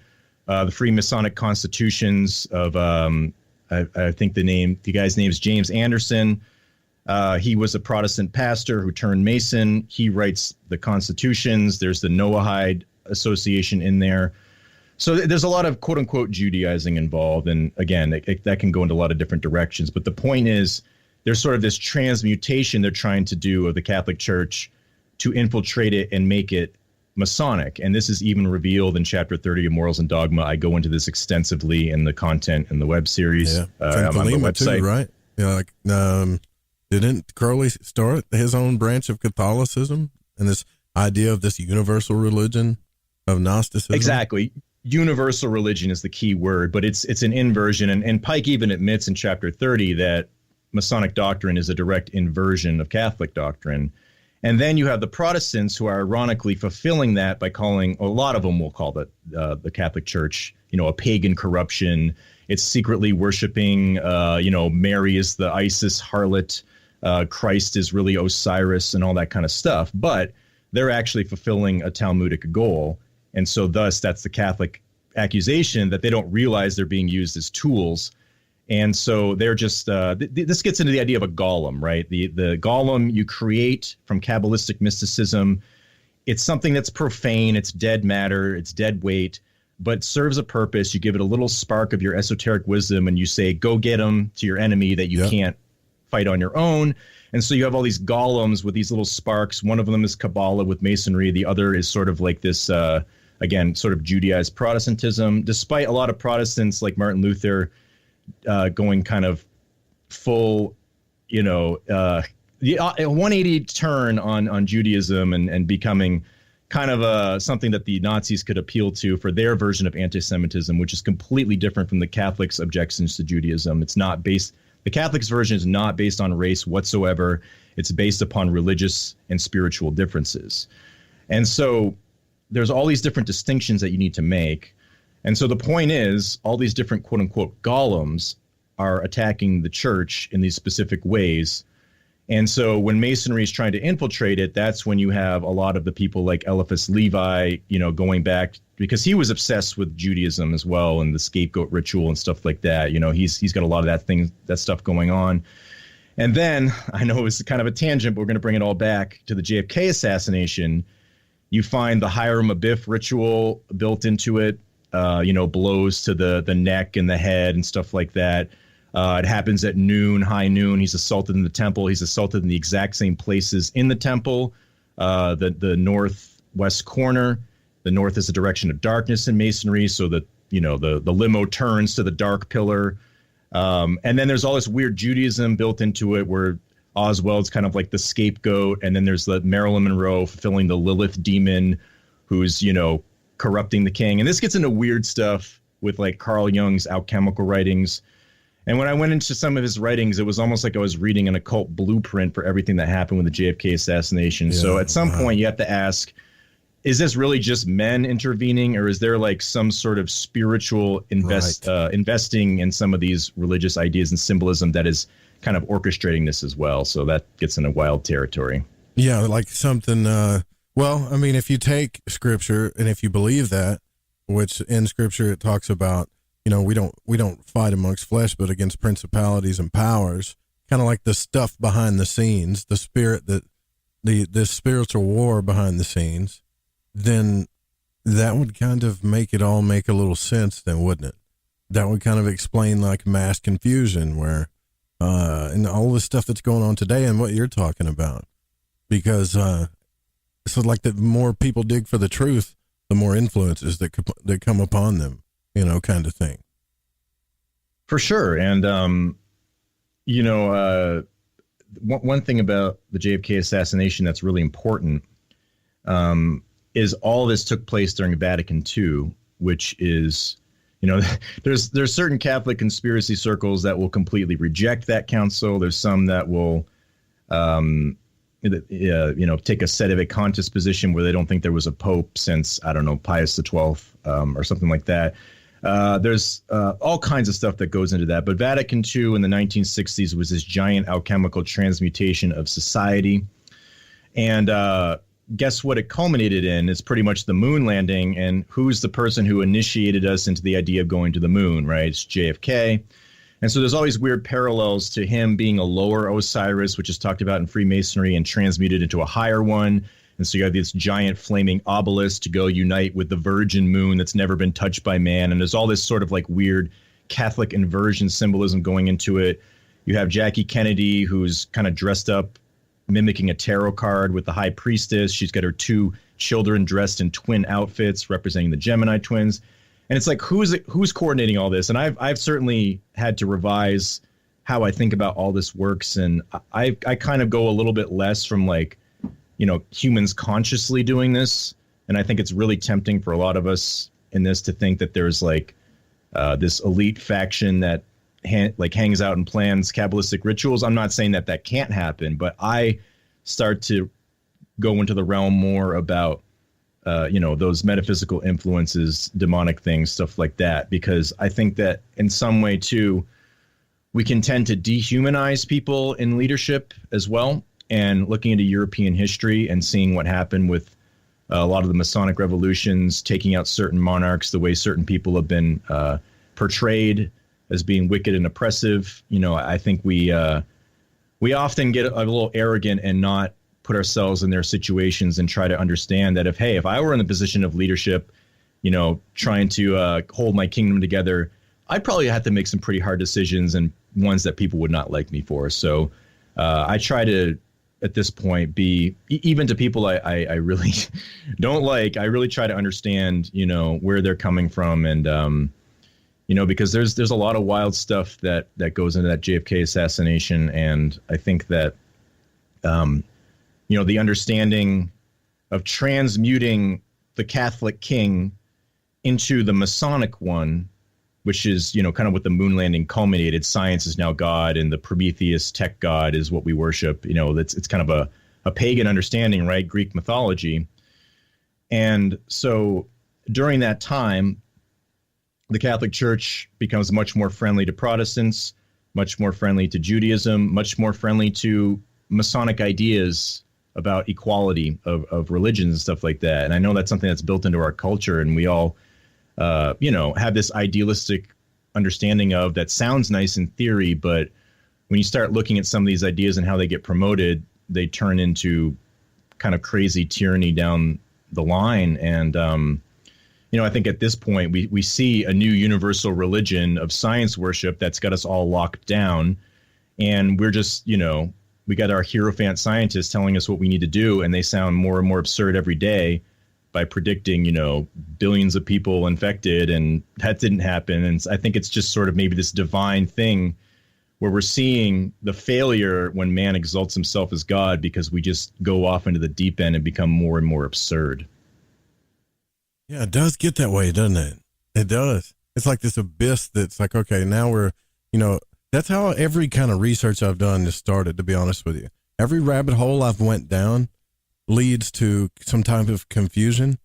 The Freemasonic constitutions of, I think the guy's name is James Anderson. He was a Protestant pastor who turned Mason. He writes the constitutions. There's the Noahide Association in there. So there's a lot of quote unquote Judaizing involved. And again, that can go into a lot of different directions. But the point is there's sort of this transmutation they're trying to do of the Catholic Church to infiltrate it and make it Masonic. And this is even revealed in chapter 30 of Morals and Dogma. I go into this extensively in the content in the web series on the website.
Too, right? Yeah, like didn't Crowley start his own branch of Catholicism and this idea of this universal religion of Gnosticism?
Exactly. Universal religion is the key word, but it's an inversion. And Pike even admits in chapter 30 that Masonic doctrine is a direct inversion of Catholic doctrine. And then you have the Protestants who are ironically fulfilling that by calling, a lot of them will call the Catholic Church, a pagan corruption. It's secretly worshiping, Mary is the Isis harlot. Christ is really Osiris and all that kind of stuff. But they're actually fulfilling a Talmudic goal. And so thus that's the Catholic accusation that they don't realize they're being used as tools. And so they're just this gets into the idea of a golem, right? The golem you create from Kabbalistic mysticism. It's something that's profane. It's dead matter. It's dead weight, but serves a purpose. You give it a little spark of your esoteric wisdom and you say, go get them to your enemy that you can't fight on your own. And so you have all these golems with these little sparks. One of them is Kabbalah with Masonry. The other is sort of like this, again, sort of Judaized Protestantism, despite a lot of Protestants like Martin Luther going kind of full, a 180 turn on Judaism and becoming kind of something that the Nazis could appeal to for their version of anti-Semitism, which is completely different from the Catholics' objections to Judaism. The Catholics' version is not based on race whatsoever. It's based upon religious and spiritual differences. And so there's all these different distinctions that you need to make. And so the point is, all these different quote unquote golems are attacking the church in these specific ways. And so when Masonry is trying to infiltrate it, that's when you have a lot of the people like Eliphas Levi, going back, because he was obsessed with Judaism as well and the scapegoat ritual and stuff like that. He's got a lot of that stuff going on. And then, I know it's kind of a tangent, but we're going to bring it all back to the JFK assassination. You find the Hiram Abiff ritual built into it, blows to the neck and the head and stuff like that. It happens at high noon. He's assaulted in the temple. He's assaulted in the exact same places in the temple, the northwest corner. The north is the direction of darkness in Masonry, so that the limo turns to the dark pillar. And then there's all this weird Judaism built into it, where Oswald's kind of like the scapegoat, and then there's the Marilyn Monroe fulfilling the Lilith demon, who's corrupting the king. And this gets into weird stuff with like Carl Jung's alchemical writings. And when I went into some of his writings, it was almost like I was reading an occult blueprint for everything that happened with the JFK assassination. Yeah, so at some point you have to ask, is this really just men intervening, or is there like some sort of spiritual investing in some of these religious ideas and symbolism that is kind of orchestrating this as well? So that gets into wild territory.
Yeah, like something, if you take scripture and if you believe that, which in scripture it talks about, we don't fight amongst flesh, but against principalities and powers, kind of like the stuff behind the scenes, the spirit that the spiritual war behind the scenes, then that would kind of make it all make a little sense then, wouldn't it? That would kind of explain like mass confusion where, and all the stuff that's going on today and what you're talking about, because, so like the more people dig for the truth, the more influences that come upon them, kind of thing.
For sure. And, one thing about the JFK assassination that's really important is all this took place during Vatican II, which is, there's certain Catholic conspiracy circles that will completely reject that council. There's some that will, take a sedevacantist position where they don't think there was a pope since, Pius XII or something like that. There's all kinds of stuff that goes into that. But Vatican II in the 1960s was this giant alchemical transmutation of society. And guess what it culminated in? It's pretty much the moon landing. And who's the person who initiated us into the idea of going to the moon, right? It's JFK. And so there's always weird parallels to him being a lower Osiris, which is talked about in Freemasonry, and transmuted into a higher one, And so you have this giant flaming obelisk to go unite with the virgin moon that's never been touched by man. And there's all this sort of like weird Catholic inversion symbolism going into it. You have Jackie Kennedy, who's kind of dressed up, mimicking a tarot card with the high priestess. She's got her 2 children dressed in twin outfits representing the Gemini twins. And it's like, who's coordinating all this? And I've certainly had to revise how I think about all this works. And I kind of go a little bit less from like, humans consciously doing this. And I think it's really tempting for a lot of us in this to think that there's like this elite faction that hangs out and plans Kabbalistic rituals. I'm not saying that can't happen, but I start to go into the realm more about, those metaphysical influences, demonic things, stuff like that, because I think that in some way too, we can tend to dehumanize people in leadership as well. And looking into European history and seeing what happened with a lot of the Masonic revolutions, taking out certain monarchs, the way certain people have been portrayed as being wicked and oppressive. I think we often get a little arrogant and not put ourselves in their situations and try to understand that if I were in the position of leadership, trying to hold my kingdom together, I'd probably have to make some pretty hard decisions and ones that people would not like me for. So I try to, at this point, be even to people I really don't like. I really try to understand, where they're coming from, and because there's a lot of wild stuff that goes into that JFK assassination, and I think that the understanding of transmuting the Catholic king into the Masonic one, which is, kind of what the moon landing culminated. Science is now God, and the Prometheus tech god is what we worship. It's kind of a pagan understanding, right? Greek mythology. And so during that time, the Catholic Church becomes much more friendly to Protestants, much more friendly to Judaism, much more friendly to Masonic ideas about equality of religions and stuff like that. And I know that's something that's built into our culture, and we all have this idealistic understanding of that sounds nice in theory, but when you start looking at some of these ideas and how they get promoted, they turn into kind of crazy tyranny down the line. And, I think at this point we see a new universal religion of science worship that's got us all locked down. And we're just, we got our hierophant scientists telling us what we need to do, and they sound more and more absurd every day by predicting, billions of people infected, and that didn't happen. And I think it's just sort of maybe this divine thing where we're seeing the failure when man exalts himself as God, because we just go off into the deep end and become more and more absurd.
Yeah, it does get that way, doesn't it? It does. It's like this abyss that's like, okay, now we're, that's how every kind of research I've done has started, to be honest with you. Every rabbit hole I've went down leads to some type of confusion,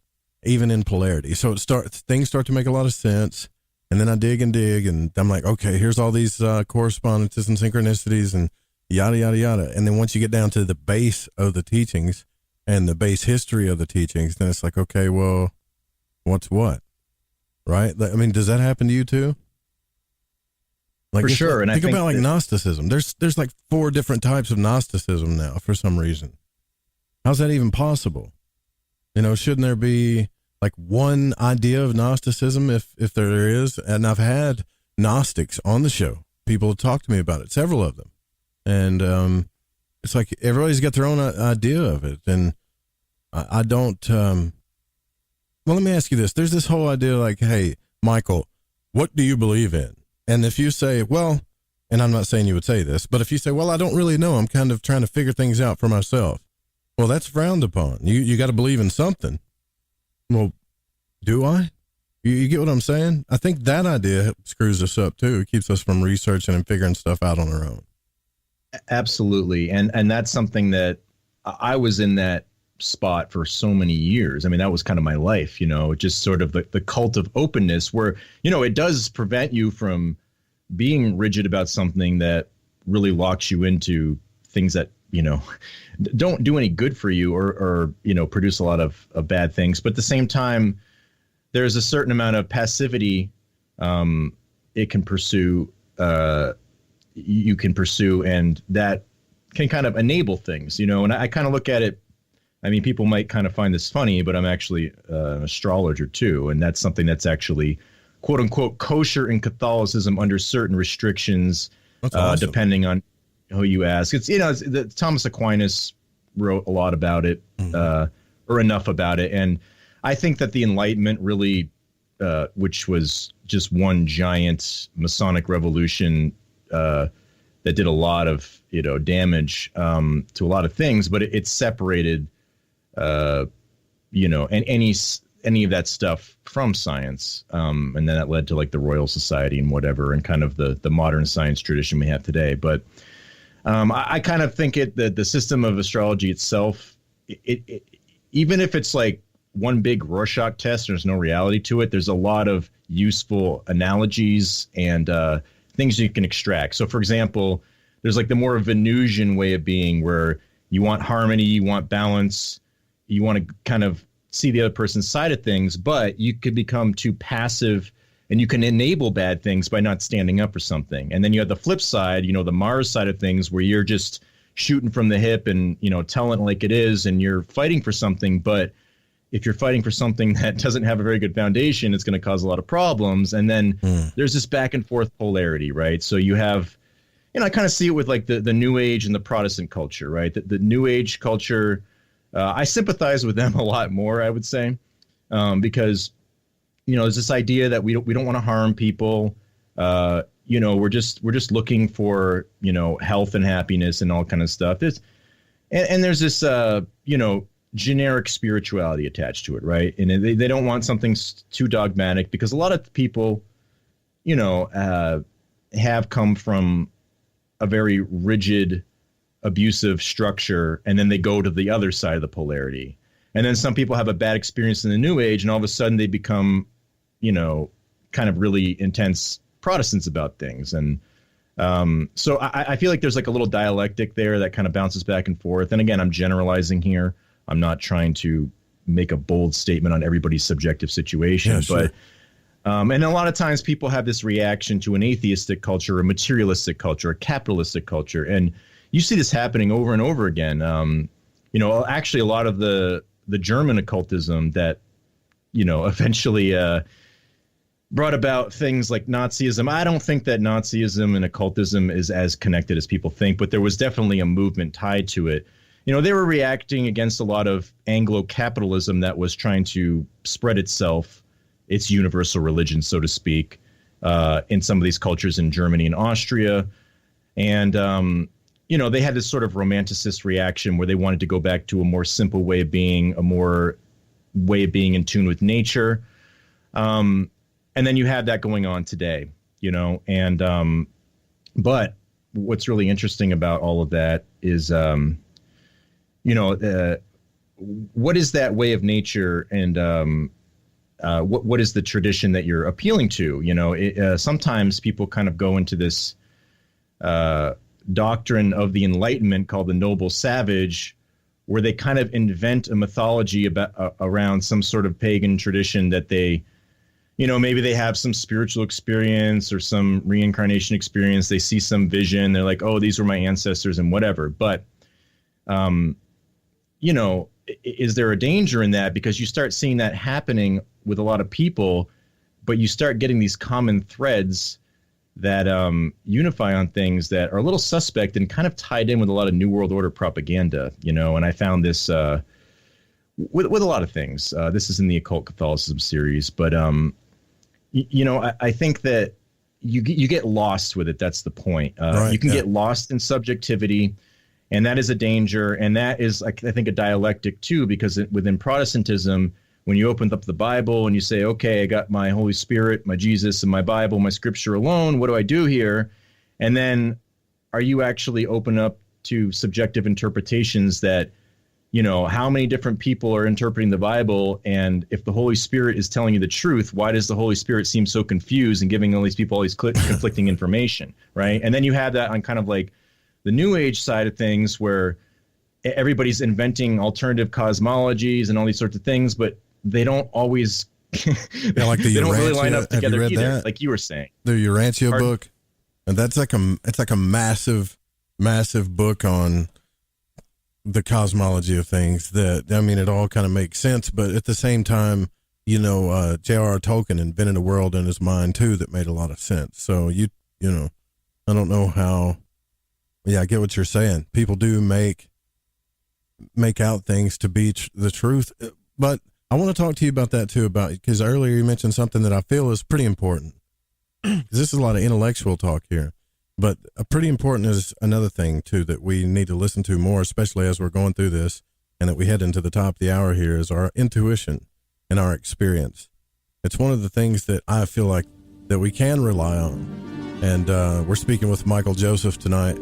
even in polarity. So things start to make a lot of sense, and then I dig, and I'm like, okay, here's all these correspondences and synchronicities and yada, yada, yada. And then once you get down to the base of the teachings and the base history of the teachings, then it's like, okay, well, what's what? Right? I mean, does that happen to you too? Like,
for sure. And
think about like Gnosticism. There's like 4 different types of Gnosticism now for some reason. How's that even possible? Shouldn't there be like one idea of Gnosticism if there is? And I've had Gnostics on the show. People have talked to me about it, several of them. And it's like everybody's got their own idea of it. And I don't, well, let me ask you this. There's this whole idea like, hey, Michael, what do you believe in? And if you say, well, and I'm not saying you would say this, but if you say, well, I don't really know, I'm kind of trying to figure things out for myself. Well, that's frowned upon. You got to believe in something. Well, do I? You get what I'm saying? I think that idea screws us up too. It keeps us from researching and figuring stuff out on our own.
Absolutely. And that's something that I was in that spot for so many years. I mean, that was kind of my life, just sort of the cult of openness where, it does prevent you from being rigid about something that really locks you into things that, don't do any good for you or produce a lot of bad things. But at the same time, there's a certain amount of passivity it can pursue, you can pursue, and that can kind of enable things, and I kind of look at it I mean, people might kind of find this funny, but I'm actually an astrologer too. And that's something that's actually, quote unquote, kosher in Catholicism under certain restrictions, awesome. Depending on who you ask. It's, Thomas Aquinas wrote a lot about it, or enough about it. And I think that the Enlightenment really, which was just one giant Masonic revolution that did a lot of, damage to a lot of things, but it separated, and any of that stuff from science. And then that led to like the Royal Society and whatever, and kind of the modern science tradition we have today. But I kind of think that the system of astrology itself, it even if it's like one big Rorschach test, there's no reality to it. There's a lot of useful analogies and things you can extract. So, for example, there's like the more Venusian way of being, where you want harmony, you want balance, you want to kind of see the other person's side of things, but you could become too passive and you can enable bad things by not standing up for something. And then you have the flip side, the Mars side of things, where you're just shooting from the hip and, telling it like it is, and you're fighting for something. But if you're fighting for something that doesn't have a very good foundation, it's going to cause a lot of problems. And then there's this back and forth polarity, right? So you have, I kind of see it with like the New Age and the Protestant culture, right? The New Age culture, I sympathize with them a lot more, I would say, because, there's this idea that we don't want to harm people. We're just looking for, health and happiness and all kind of stuff. There's this, generic spirituality attached to it, right? And they don't want something too dogmatic, because a lot of people, have come from a very rigid, abusive structure, and then they go to the other side of the polarity. And then some people have a bad experience in the New Age, and all of a sudden they become, kind of really intense Protestants about things. And so I feel like there's like a little dialectic there that kind of bounces back and forth. And again, I'm generalizing here. I'm not trying to make a bold statement on everybody's subjective situation, but and a lot of times people have this reaction to an atheistic culture, a materialistic culture, a capitalistic culture, and you see this happening over and over again. Actually, a lot of the German occultism that eventually brought about things like Nazism. I don't think that Nazism and occultism is as connected as people think, but there was definitely a movement tied to it. They were reacting against a lot of Anglo-capitalism that was trying to spread its universal religion, so to speak, in some of these cultures in Germany and Austria. And, they had this sort of romanticist reaction where they wanted to go back to a more simple way of being, a more way of being in tune with nature. And then you have that going on today, and but what's really interesting about all of that is, what is that way of nature, and what is the tradition that you're appealing to? Sometimes people kind of go into this doctrine of the Enlightenment called the noble savage, where they kind of invent a mythology around some sort of pagan tradition that they, maybe they have some spiritual experience or some reincarnation experience. They see some vision. They're like, oh, these were my ancestors and whatever. But, is there a danger in that? Because you start seeing that happening with a lot of people, but you start getting these common threads that unify on things that are a little suspect and kind of tied in with a lot of New World Order propaganda, and I found this with a lot of things. This is in the Occult Catholicism series, but I think that you get lost with it. That's the point. You can get lost in subjectivity, and that is a danger. And that is, I think, a dialectic too, because within Protestantism, when you open up the Bible and you say, okay, I got my Holy Spirit, my Jesus, and my Bible, my scripture alone, what do I do here? And then are you actually open up to subjective interpretations that, how many different people are interpreting the Bible? And if the Holy Spirit is telling you the truth, why does the Holy Spirit seem so confused and giving all these people all these conflicting information, right? And then you have that on kind of like the New Age side of things, where everybody's inventing alternative cosmologies and all these sorts of things, but they don't always they don't really line up together either, that? Like you were saying.
The Urantia book, and that's like a massive book on the cosmology of things. That, I mean, it all kind of makes sense, but at the same time, you know, J.R.R. Tolkien invented a world in his mind too that made a lot of sense. So you know, I don't know how. Yeah, I get what you're saying. People do make out things to be the truth, but I want to talk to you about that too, because earlier you mentioned something that I feel is pretty important. This is a lot of intellectual talk here, but pretty important is another thing too that we need to listen to more, especially as we're going through this, and that we head into the top of the hour here, is our intuition and our experience. It's one of the things that I feel like that we can rely on, and we're speaking with Michael Joseph tonight.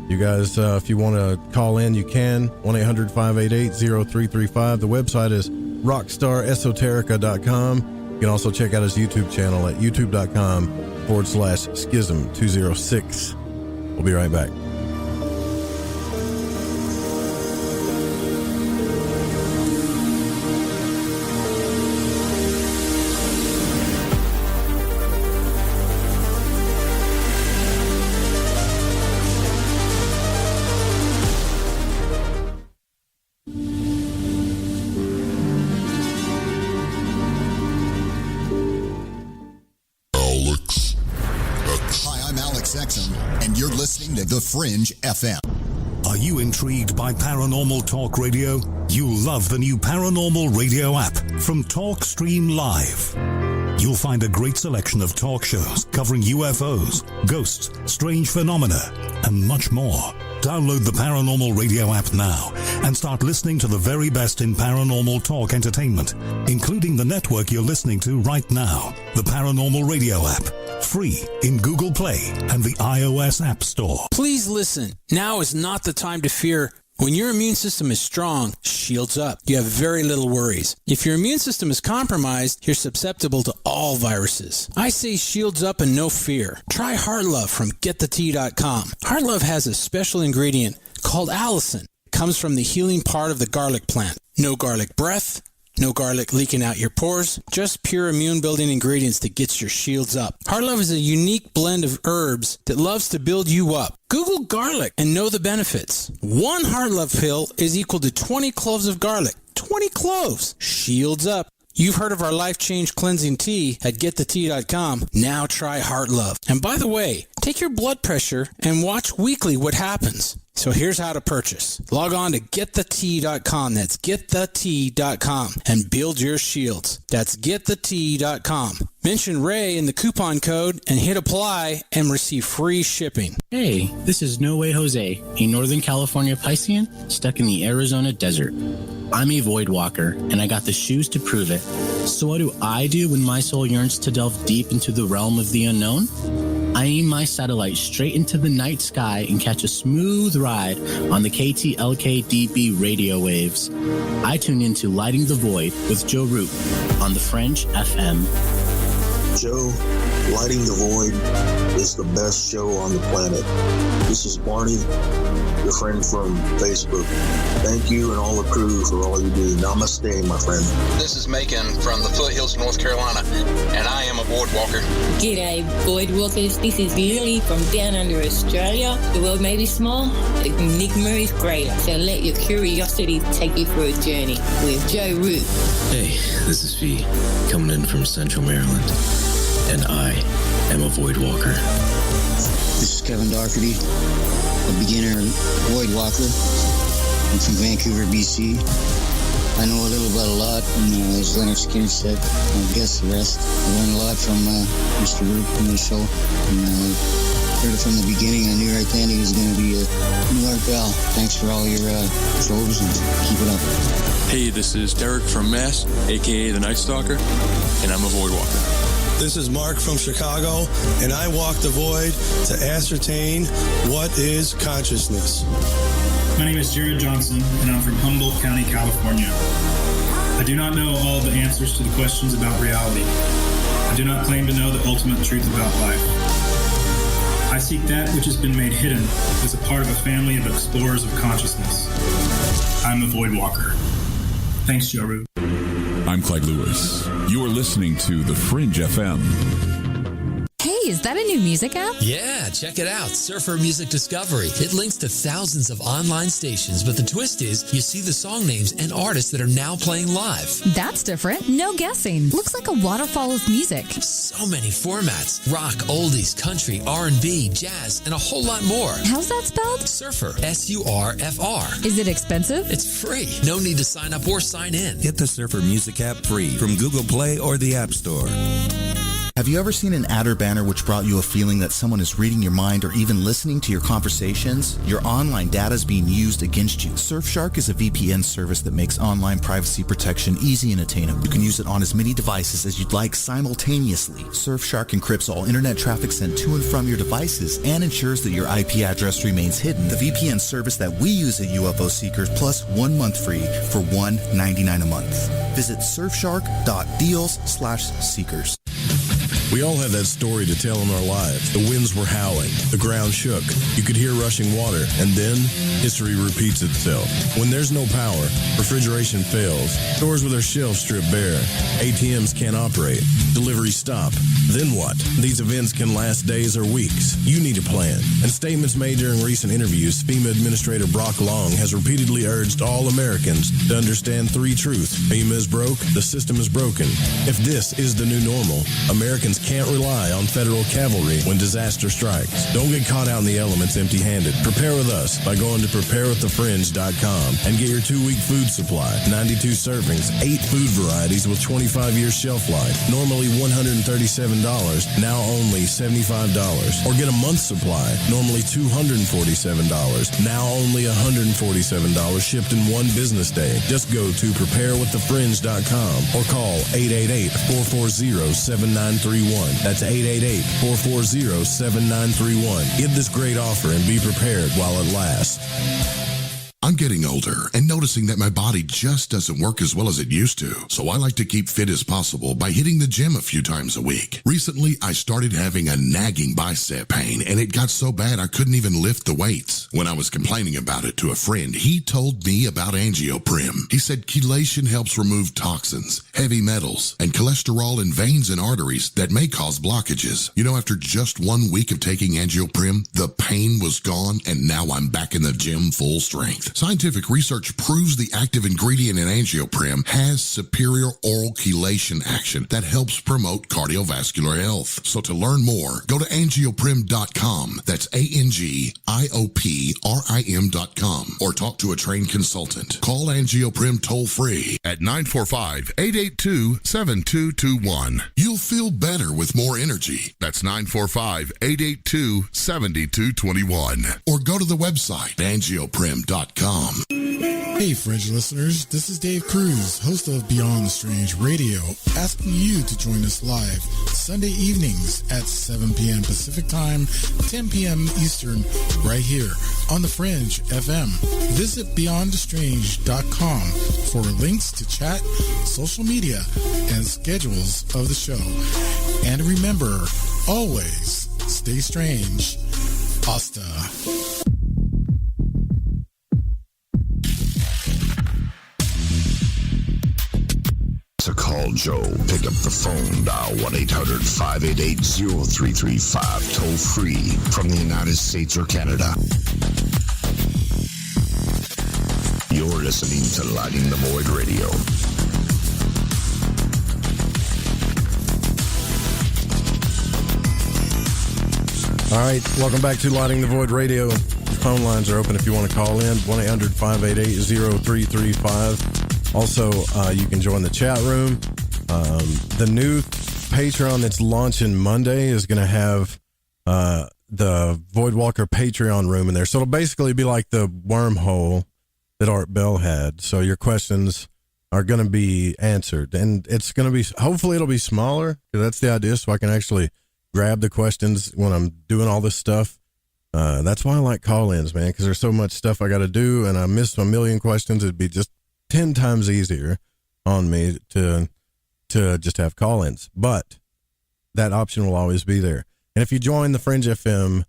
You guys, if you want to call in, you can. 1-800-588-0335. The website is rockstaresoterica.com. You can also check out his YouTube channel at youtube.com/schism206. We'll be right back.
The Fringe FM.
Are you intrigued by paranormal talk radio? You'll love the new paranormal radio app from TalkStream Live. You'll find a great selection of talk shows covering UFOs, ghosts, strange phenomena, and much more. Download the Paranormal Radio app now and start listening to the very best in paranormal talk entertainment, including the network you're listening to right now, the Paranormal Radio app. Free in Google Play and the iOS App Store.
Please listen. Now is not the time to fear. When your immune system is strong, shields up. You have very little worries. If your immune system is compromised, you're susceptible to all viruses. I say shields up and no fear. Try Heart Love from GetTheTea.com. Heart Love has a special ingredient called allicin. It comes from the healing part of the garlic plant. No garlic breath. No garlic leaking out your pores, just pure immune-building ingredients that gets your shields up. Heart Love is a unique blend of herbs that loves to build you up. Google garlic and know the benefits. One Heart Love pill is equal to 20 cloves of garlic. 20 cloves. Shields up. You've heard of our Life Change Cleansing Tea at GetTheTea.com. Now try Heart Love. And by the way, take your blood pressure and watch weekly what happens. So here's how to purchase. Log on to GetTheTea.com. That's GetTheTea.com and build your shields. That's GetTheTea.com. Mention Ray in the coupon code and hit apply and receive free shipping.
Hey, this is No Way Jose, a Northern California Piscean stuck in the Arizona desert. I'm a void walker, and I got the shoes to prove it. So what do I do when my soul yearns to delve deep into the realm of the unknown? I aim my satellite straight into the night sky and catch a smooth ride on the KTLK-DB radio waves. I tune into Lighting the Void with Joe Root on the Fringe FM.
Joe, Lighting the Void is the best show on the planet. This is Barney, your friend from Facebook. Thank you and all the crew for all you do. Namaste, my friend.
This is Macon from the foothills of North Carolina, and I am a void walker.
G'day, void walkers. This is Lily from down under Australia. The world may be small, but the enigma is greater. So let your curiosity take you for a journey with Joe Root.
Hey, this is Fee, coming in from Central Maryland, and I am a void walker.
This is Kevin Doherty, a beginner void walker. I'm from Vancouver, BC. I know a little about a lot, and as Leonard Skinner said, I guess the rest. I learned a lot from Mr. Root on the show, and heard it from the beginning. I knew right then he was going to be a New York gal. Thanks for all your shows, and keep it up.
Hey, this is Derek from Mass, a.k.a. the Night Stalker, and I'm a void walker.
This is Mark from Chicago, and I walk the void to ascertain what is consciousness.
My name is Jared Johnson, and I'm from Humboldt County, California. I do not know all the answers to the questions about reality. I do not claim to know the ultimate truth about life. I seek that which has been made hidden as a part of a family of explorers of consciousness. I'm a void walker. Thanks, Joe Root.
I'm Clyde Lewis. You are listening to The Fringe FM.
Hey, is that a new music app?
Yeah, check it out. Surfer Music Discovery. It links to thousands of online stations, but the twist is you see the song names and artists that are now playing live.
That's different. No guessing. Looks like a waterfall of music.
So many formats. Rock, oldies, country, R&B, jazz, and a whole lot more.
How's that spelled?
Surfer. S-U-R-F-R.
Is it expensive?
It's free. No need to sign up or sign in.
Get the Surfer Music app free from Google Play or the App Store.
Have you ever seen an ad or banner which brought you a feeling that someone is reading your mind or even listening to your conversations? Your online data is being used against you. Surfshark is a VPN service that makes online privacy protection easy and attainable. You can use it on as many devices as you'd like simultaneously. Surfshark encrypts all internet traffic sent to and from your devices and ensures that your IP address remains hidden. The VPN service that we use at UFO Seekers, plus 1 month free for $1.99 a month. Visit surfshark.deals/seekers.
We all have that story to tell in our lives. The winds were howling. The ground shook. You could hear rushing water. And then, history repeats itself. When there's no power, refrigeration fails. Stores with their shelves strip bare. ATMs can't operate. Deliveries stop. Then what? These events can last days or weeks. You need a plan. In statements made during recent interviews, FEMA Administrator Brock Long has repeatedly urged all Americans to understand 3 truths. FEMA is broke. The system is broken. If this is the new normal, Americans can't rely on federal cavalry when disaster strikes. Don't get caught out in the elements empty-handed. Prepare with us by going to preparewiththefringe.com and get your 2-week food supply. 92 servings, 8 food varieties with 25 years shelf life. Normally $137, now only $75. Or get a month's supply, normally $247, now only $147, shipped in 1 business day. Just go to preparewiththefringe.com or call 888-440-7931. That's 888-440-7931. Get this great offer and be prepared while it lasts.
I'm getting older and noticing that my body just doesn't work as well as it used to. So I like to keep fit as possible by hitting the gym a few times a week. Recently, I started having a nagging bicep pain, and it got so bad I couldn't even lift the weights. When I was complaining about it to a friend, he told me about angioprim. He said chelation helps remove toxins, heavy metals, and cholesterol in veins and arteries that may cause blockages. You know, after just 1 week of taking angioprim, the pain was gone, and now I'm back in the gym full strength. Scientific research proves the active ingredient in angioprim has superior oral chelation action that helps promote cardiovascular health. So to learn more, go to angioprim.com. That's ANGIOPRIM.com, or talk to a trained consultant. Call Angioprim toll free at 945-882-7221. You'll feel better with more energy. That's 945-882-7221. Or go to the website angioprim.com.
Hey, Fringe listeners, this is Dave Cruz, host of Beyond the Strange Radio, asking you to join us live Sunday evenings at 7 p.m. Pacific Time, 10 p.m. Eastern, right here on the Fringe FM. Visit beyondthestrange.com for links to chat, social media, and schedules of the show. And remember, always stay strange. Hasta.
To call Joe, pick up the phone, dial 1-800-588-0335, toll free from the United States or Canada. You're listening to Lighting the Void Radio.
All right, welcome back to Lighting the Void Radio. Phone lines are open if you want to call in, 1-800-588-0335. Also, you can join the chat room. The new Patreon that's launching Monday is going to have the Voidwalker Patreon room in there. So it'll basically be like the wormhole that Art Bell had. So your questions are going to be answered. And it's going to be, hopefully it'll be smaller, because that's the idea, so I can actually grab the questions when I'm doing all this stuff. That's why I like call-ins, man, because there's so much stuff I got to do, and I missed a million questions. It'd be just 10 times easier on me to just have call-ins, but that option will always be there. And if you join the Fringe FM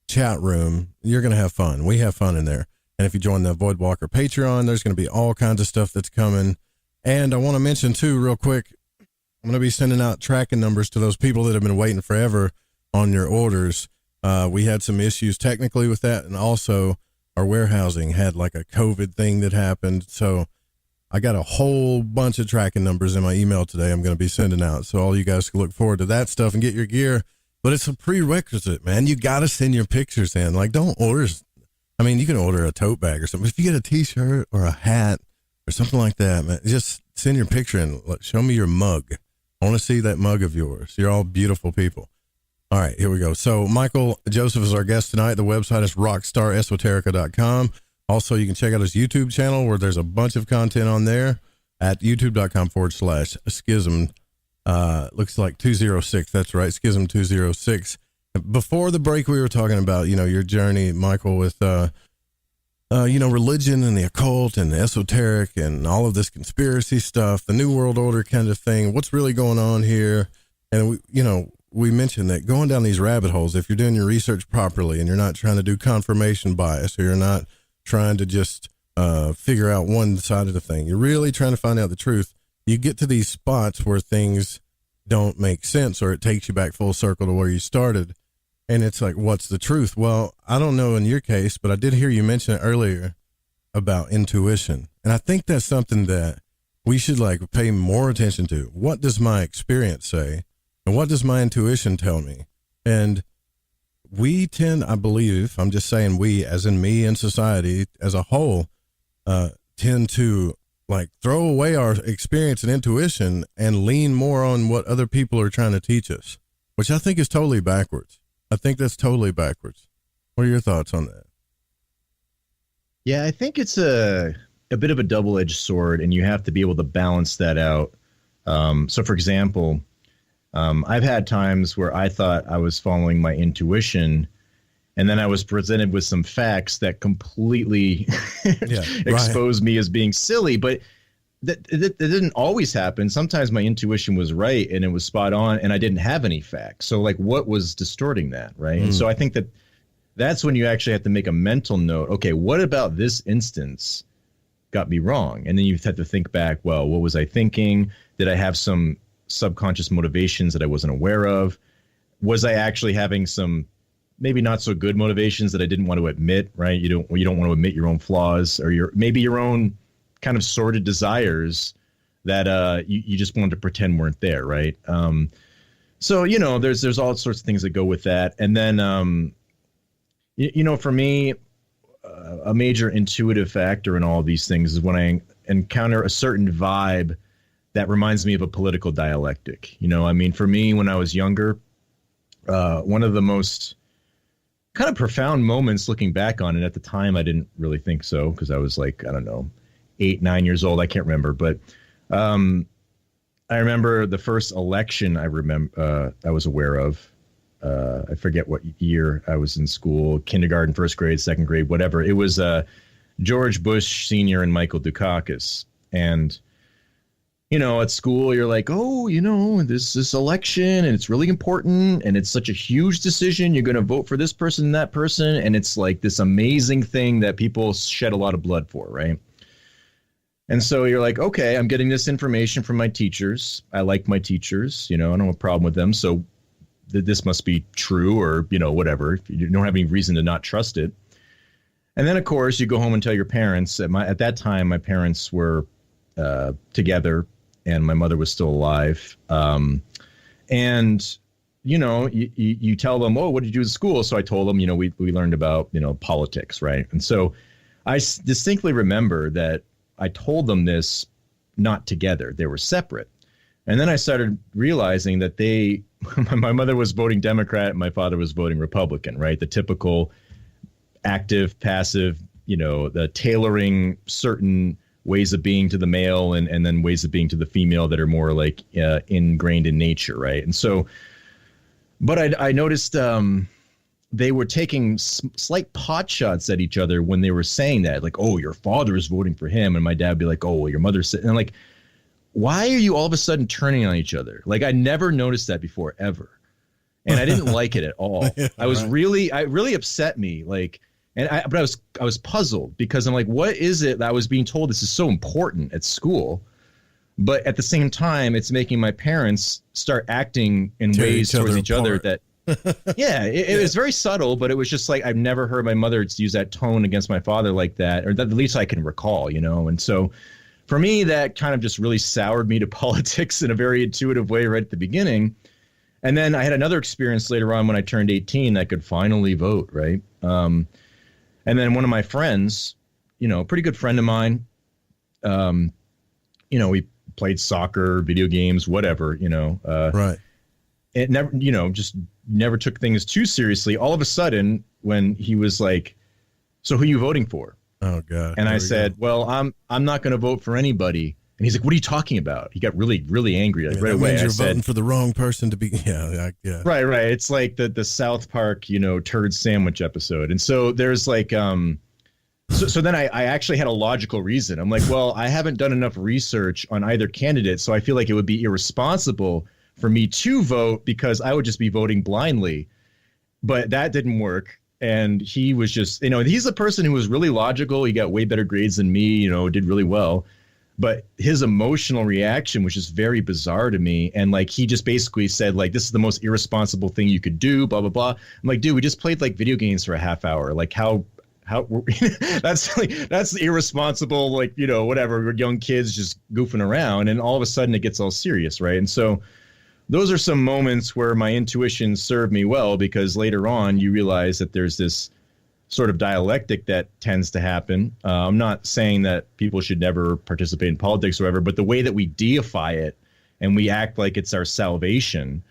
chat room, you're going to have fun. We have fun in there. And if you join the Voidwalker Patreon, there's going to be all kinds of stuff that's coming. And I want to mention too, real quick, I'm going to be sending out tracking numbers to those people that have been waiting forever on your orders. We had some issues technically with that, and also our warehousing had like a COVID thing that happened. So I got a whole bunch of tracking numbers in my email today I'm going to be sending out. So all you guys can look forward to that stuff and get your gear. But it's a prerequisite, man. You got to send your pictures in. Like, don't order. I mean, you can order a tote bag or something. If you get a T-shirt or a hat or something like that, man, just send your picture in. Show me your mug. I want to see that mug of yours. You're all beautiful people. All right, here we go. So Michael Joseph is our guest tonight. The website is rockstaresoterica.com. Also, you can check out his YouTube channel where there's a bunch of content on there at youtube.com/schism. Looks like 206. That's right. Schism 206. Before the break, we were talking about, your journey, Michael, with, religion and the occult and the esoteric and all of this conspiracy stuff, the New World Order kind of thing. What's really going on here? And we mentioned that going down these rabbit holes, if you're doing your research properly and you're not trying to do confirmation bias, or you're not trying to just figure out one side of the thing, you're really trying to find out the truth, you get to these spots where things don't make sense, or it takes you back full circle to where you started. And it's like, what's the truth? Well, I don't know in your case, but I did hear you mention it earlier about intuition. And I think that's something that we should pay more attention to. What does my experience say? And what does my intuition tell me? And we tend, I believe, I'm just saying we, as in me and society as a whole, tend to throw away our experience and intuition and lean more on what other people are trying to teach us, which I think is totally backwards. I think that's totally backwards. What are your thoughts on that?
Yeah, I think it's a bit of a double-edged sword, and you have to be able to balance that out. So, for example, I've had times where I thought I was following my intuition, and then I was presented with some facts that completely exposed me as being silly. But that didn't always happen. Sometimes my intuition was right and it was spot on, and I didn't have any facts. So what was distorting that, right? And so I think that's when you actually have to make a mental note. Okay, what about this instance got me wrong? And then you have to think back, well, what was I thinking? Did I have some subconscious motivations that I wasn't aware of? Was I actually having some maybe not so good motivations that I didn't want to admit, right? You don't want to admit your own flaws, or your own kind of sordid desires that you just wanted to pretend weren't there, right? So there's all sorts of things that go with that. And then for me, a major intuitive factor in all of these things is when I encounter a certain vibe that reminds me of a political dialectic. For me, when I was younger, one of the most kind of profound moments looking back on it, at the time I didn't really think so, because I was 8, 9 years old. I can't remember. But I remember the first election I was aware of. I forget what year I was in school, kindergarten, first grade, second grade, whatever. It was George Bush Sr. and Michael Dukakis. And at school, you're like, this election, and it's really important, and it's such a huge decision. You're going to vote for this person and that person, and it's like this amazing thing that people shed a lot of blood for, right? And so you're like, okay, I'm getting this information from my teachers. I like my teachers, I don't have a problem with them, so this must be true, or, whatever. You don't have any reason to not trust it. And then, of course, you go home and tell your parents. At that time, my parents were together, and my mother was still alive. And, you tell them, oh, what did you do at school? So I told them, we learned about, politics, right? And so I distinctly remember that I told them this not together. They were separate. And then I started realizing that my mother was voting Democrat and my father was voting Republican, right? The typical active, passive, the tailoring certain ways of being to the male and then ways of being to the female that are more ingrained in nature, right? And so, but I noticed they were taking slight pot shots at each other when they were saying that, oh, your father is voting for him. And my dad would be like, oh, well, your mother's, and I'm like, why are you all of a sudden turning on each other? I never noticed that before, ever. And I didn't like it at all. Yeah, it really upset me. But I was puzzled, because I'm like, what is it that I was being told this is so important at school? But at the same time, it's making my parents start acting in ways towards each other that, it was very subtle, but it was just like, I've never heard my mother use that tone against my father like that, or that, at least I can recall, And so for me, that kind of just really soured me to politics in a very intuitive way right at the beginning. And then I had another experience later on when I turned 18 that I could finally vote, right? And then one of my friends, a pretty good friend of mine, we played soccer, video games, whatever,
right.
It never, just never took things too seriously. All of a sudden, when he was like, "So who are you voting for?"
Oh God!
And I said, "Well, I'm not going to vote for anybody." And he's like, "What are you talking about?" He got really, really angry right away.
Means you're voting for the wrong person to be. Yeah.
Right. It's like the South Park, turd sandwich episode. And so there's like, so then I actually had a logical reason. I'm like, well, I haven't done enough research on either candidate, so I feel like it would be irresponsible for me to vote because I would just be voting blindly. But that didn't work. And he was just, he's a person who was really logical. He got way better grades than me, did really well. But his emotional reaction was just very bizarre to me. And like, he just basically said, like, this is the most irresponsible thing you could do, blah, blah, blah. I'm like, dude, we just played like video games for a half hour. Like how that's irresponsible, like, whatever, we're young kids just goofing around. And all of a sudden it gets all serious. Right. And so those are some moments where my intuition served me well, because later on you realize that there's this sort of dialectic that tends to happen. I'm not saying that people should never participate in politics or whatever, but the way that we deify it and we act like it's our salvation,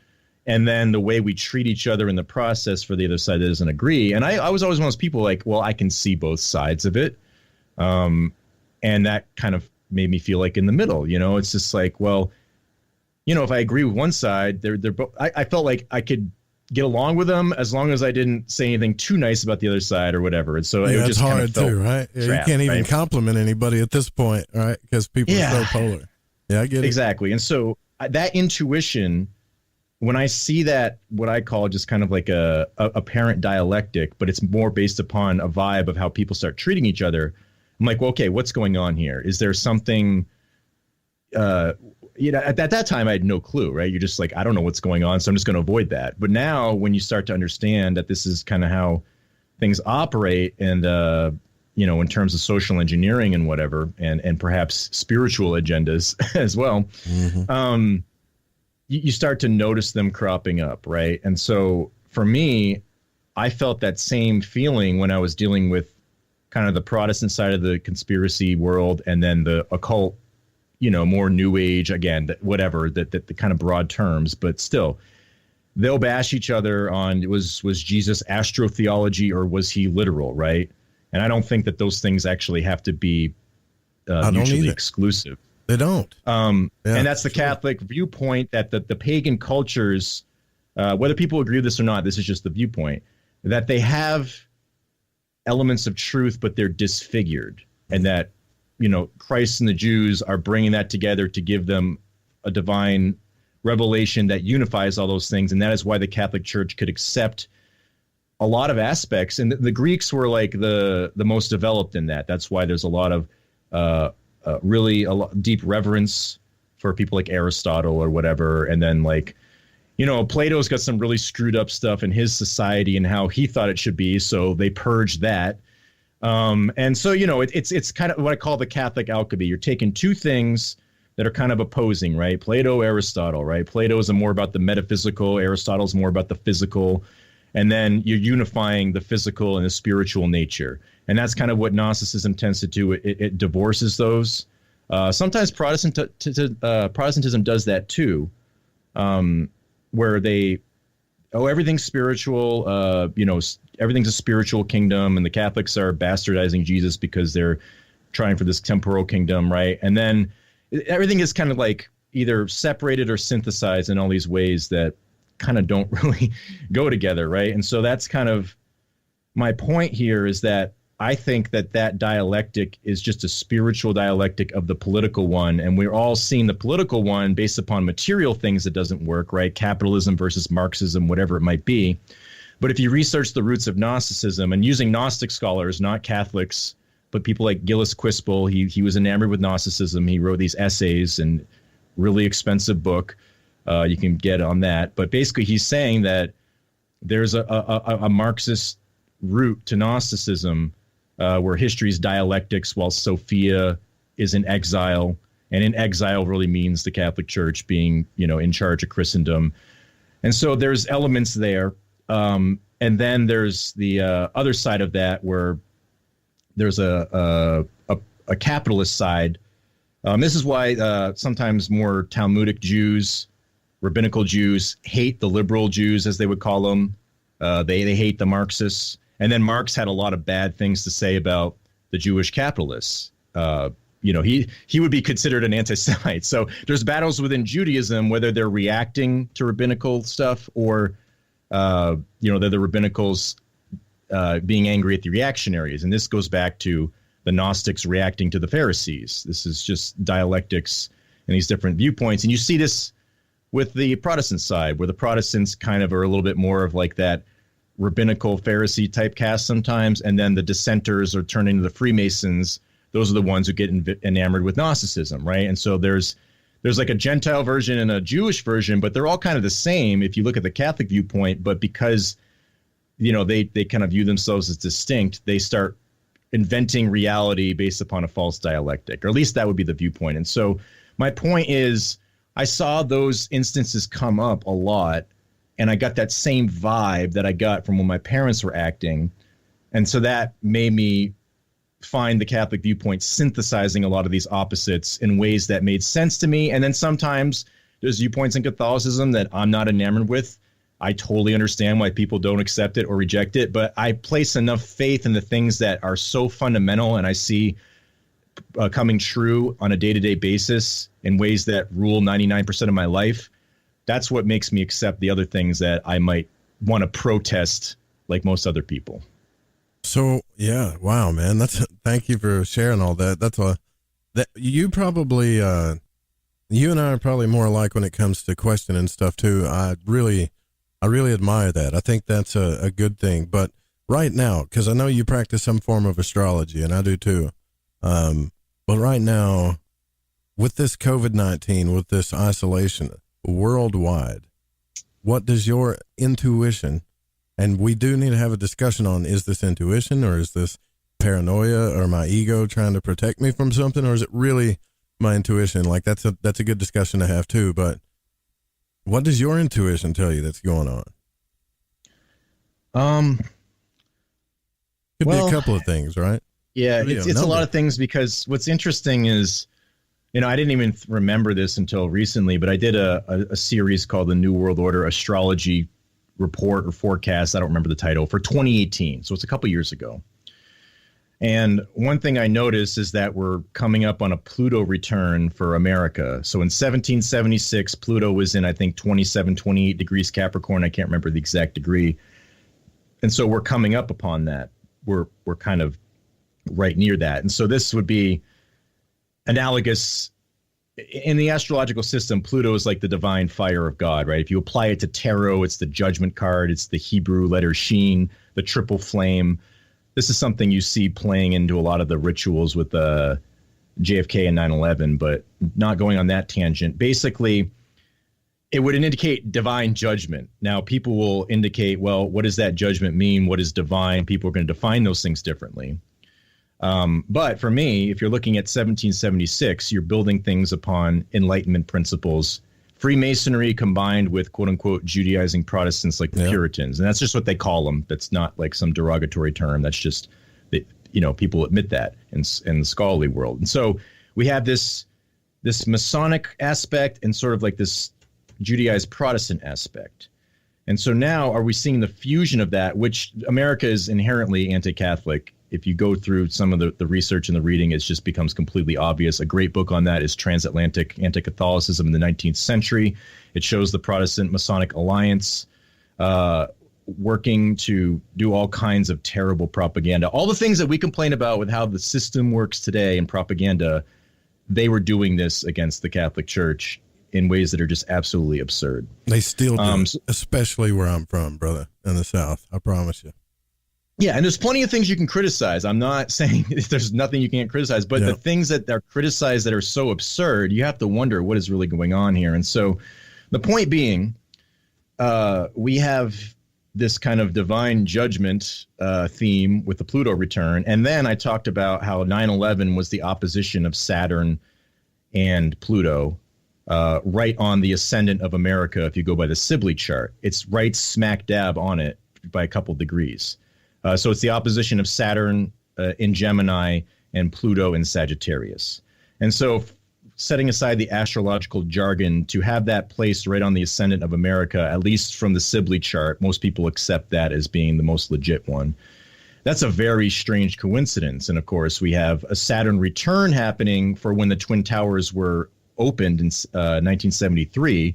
and then the way we treat each other in the process for the other side that doesn't agree. And I was always one of those people like, well, I can see both sides of it. And that kind of made me feel like in the middle, it's just like, well, if I agree with one side, they're both, I felt like I could get along with them as long as I didn't say anything too nice about the other side or whatever. And so it was just
hard
kind of felt
too, right?
trapped,
you can't even
right?
compliment anybody at this point, right? Because people are so polar. Yeah, I get it.
Exactly. And so that intuition, when I see that, what I call just kind of like a apparent dialectic, but it's more based upon a vibe of how people start treating each other. I'm like, well, okay, what's going on here? Is there something, at that time I had no clue, right? You're just like, I don't know what's going on, so I'm just going to avoid that. But now when you start to understand that this is kind of how things operate, and, in terms of social engineering and whatever, and perhaps spiritual agendas as well, you start to notice them cropping up, right? And so for me, I felt that same feeling when I was dealing with kind of the Protestant side of the conspiracy world, and then the occult, more new age, again, whatever, that the kind of broad terms, but still, they'll bash each other on, was Jesus astrotheology or was he literal, right? And I don't think that those things actually have to be mutually exclusive.
They don't.
And that's the Catholic viewpoint, that the pagan cultures, whether people agree with this or not, this is just the viewpoint, that they have elements of truth, but they're disfigured, and that, Christ and the Jews are bringing that together to give them a divine revelation that unifies all those things. And that is why the Catholic Church could accept a lot of aspects. And the Greeks were like the most developed in that. That's why there's a lot of really deep reverence for people like Aristotle or whatever. And then like, Plato's got some really screwed up stuff in his society and how he thought it should be. So they purged that. And so, it's kind of what I call the Catholic alchemy. You're taking two things that are kind of opposing, right? Plato, Aristotle, right? Plato is more about the metaphysical. Aristotle's more about the physical. And then you're unifying the physical and the spiritual nature. And that's kind of what Gnosticism tends to do. It divorces those. Sometimes Protestantism does that too, where everything's spiritual, everything's a spiritual kingdom, and the Catholics are bastardizing Jesus because they're trying for this temporal kingdom, right? And then everything is kind of like either separated or synthesized in all these ways that kind of don't really go together, right? And so that's kind of my point here, is that I think that dialectic is just a spiritual dialectic of the political one, and we're all seeing the political one based upon material things that doesn't work, right? Capitalism versus Marxism, whatever it might be. But if you research the roots of Gnosticism, and using Gnostic scholars, not Catholics, but people like Gillis Quispel, he was enamored with Gnosticism. He wrote these essays and really expensive book. You can get on that. But basically he's saying that there's a Marxist root to Gnosticism where history's dialectics while Sophia is in exile. And in exile really means the Catholic Church being, in charge of Christendom. And so there's elements there. And then there's the other side of that where there's a capitalist side. This is why sometimes more Talmudic Jews, rabbinical Jews, hate the liberal Jews, as they would call them. They hate the Marxists. And then Marx had a lot of bad things to say about the Jewish capitalists. He would be considered an anti-Semite. So there's battles within Judaism, whether they're reacting to rabbinical stuff or, they're the rabbinicals being angry at the reactionaries. And this goes back to the Gnostics reacting to the Pharisees. This is just dialectics and these different viewpoints. And you see this with the Protestant side, where the Protestants kind of are a little bit more of like that rabbinical Pharisee type cast sometimes. And then the dissenters are turning to the Freemasons. Those are the ones who get enamored with Gnosticism, right? And so there's like a Gentile version and a Jewish version, but they're all kind of the same if you look at the Catholic viewpoint. But because, they kind of view themselves as distinct, they start inventing reality based upon a false dialectic, or at least that would be the viewpoint. And so my point is, I saw those instances come up a lot, and I got that same vibe that I got from when my parents were acting. And so that made me find the Catholic viewpoint synthesizing a lot of these opposites in ways that made sense to me. And then sometimes there's viewpoints in Catholicism that I'm not enamored with. I totally understand why people don't accept it or reject it, but I place enough faith in the things that are so fundamental and I see coming true on a day-to-day basis in ways that rule 99% of my life. That's what makes me accept the other things that I might want to protest like most other people.
So, yeah. Wow, man. Thank you for sharing all that. You probably, you and I are probably more alike when it comes to questioning stuff too. I really admire that. I think that's a good thing. But right now, because I know you practice some form of astrology, and I do too. But right now, with this COVID-19, with this isolation worldwide, what does your intuition, and we do need to have a discussion on, is this intuition or is this paranoia or my ego trying to protect me from something, or is it really my intuition? Like that's a good discussion to have too. But what does your intuition tell you that's going on? Could be a couple of things, right?
Yeah, it's a lot of things, because what's interesting is, I didn't even remember this until recently, but I did a series called the New World Order Astrology Report or Forecast. I don't remember the title, for 2018. So it's a couple years ago. And one thing I noticed is that we're coming up on a Pluto return for America. So in 1776, Pluto was in, I think, 27, 28 degrees Capricorn. I can't remember the exact degree. And so we're coming up upon that. We're kind of right near that. And so this would be analogous. In the astrological system, Pluto is like the divine fire of God, right? If you apply it to tarot, it's the judgment card. It's the Hebrew letter Sheen, the triple flame. This is something you see playing into a lot of the rituals with JFK and 9/11, but not going on that tangent. Basically, it would indicate divine judgment. Now, people will indicate, well, what does that judgment mean? What is divine? People are going to define those things differently. But for me, if you're looking at 1776, you're building things upon Enlightenment principles, Freemasonry combined with quote unquote Judaizing Protestants like the Puritans. And that's just what they call them. That's not like some derogatory term. That's just that, people admit that in the scholarly world. And so we have this Masonic aspect and sort of like this Judaized Protestant aspect. And so now are we seeing the fusion of that, which America is inherently anti-Catholic. If you go through some of the research and the reading, it just becomes completely obvious. A great book on that is Transatlantic Anti-Catholicism in the 19th Century. It shows the Protestant Masonic Alliance working to do all kinds of terrible propaganda. All the things that we complain about with how the system works today in propaganda, they were doing this against the Catholic Church in ways that are just absolutely absurd.
They still do, especially where I'm from, brother, in the South. I promise you.
Yeah, and there's plenty of things you can criticize. I'm not saying there's nothing you can't criticize, but the things that are criticized that are so absurd, you have to wonder what is really going on here. And so the point being, we have this kind of divine judgment theme with the Pluto return. And then I talked about how 9/11 was the opposition of Saturn and Pluto right on the ascendant of America. If you go by the Sibley chart, it's right smack dab on it by a couple degrees. So it's the opposition of Saturn in Gemini and Pluto in Sagittarius. And so setting aside the astrological jargon, to have that placed right on the ascendant of America, at least from the Sibley chart, most people accept that as being the most legit one. That's a very strange coincidence. And of course, we have a Saturn return happening for when the Twin Towers were opened in 1973.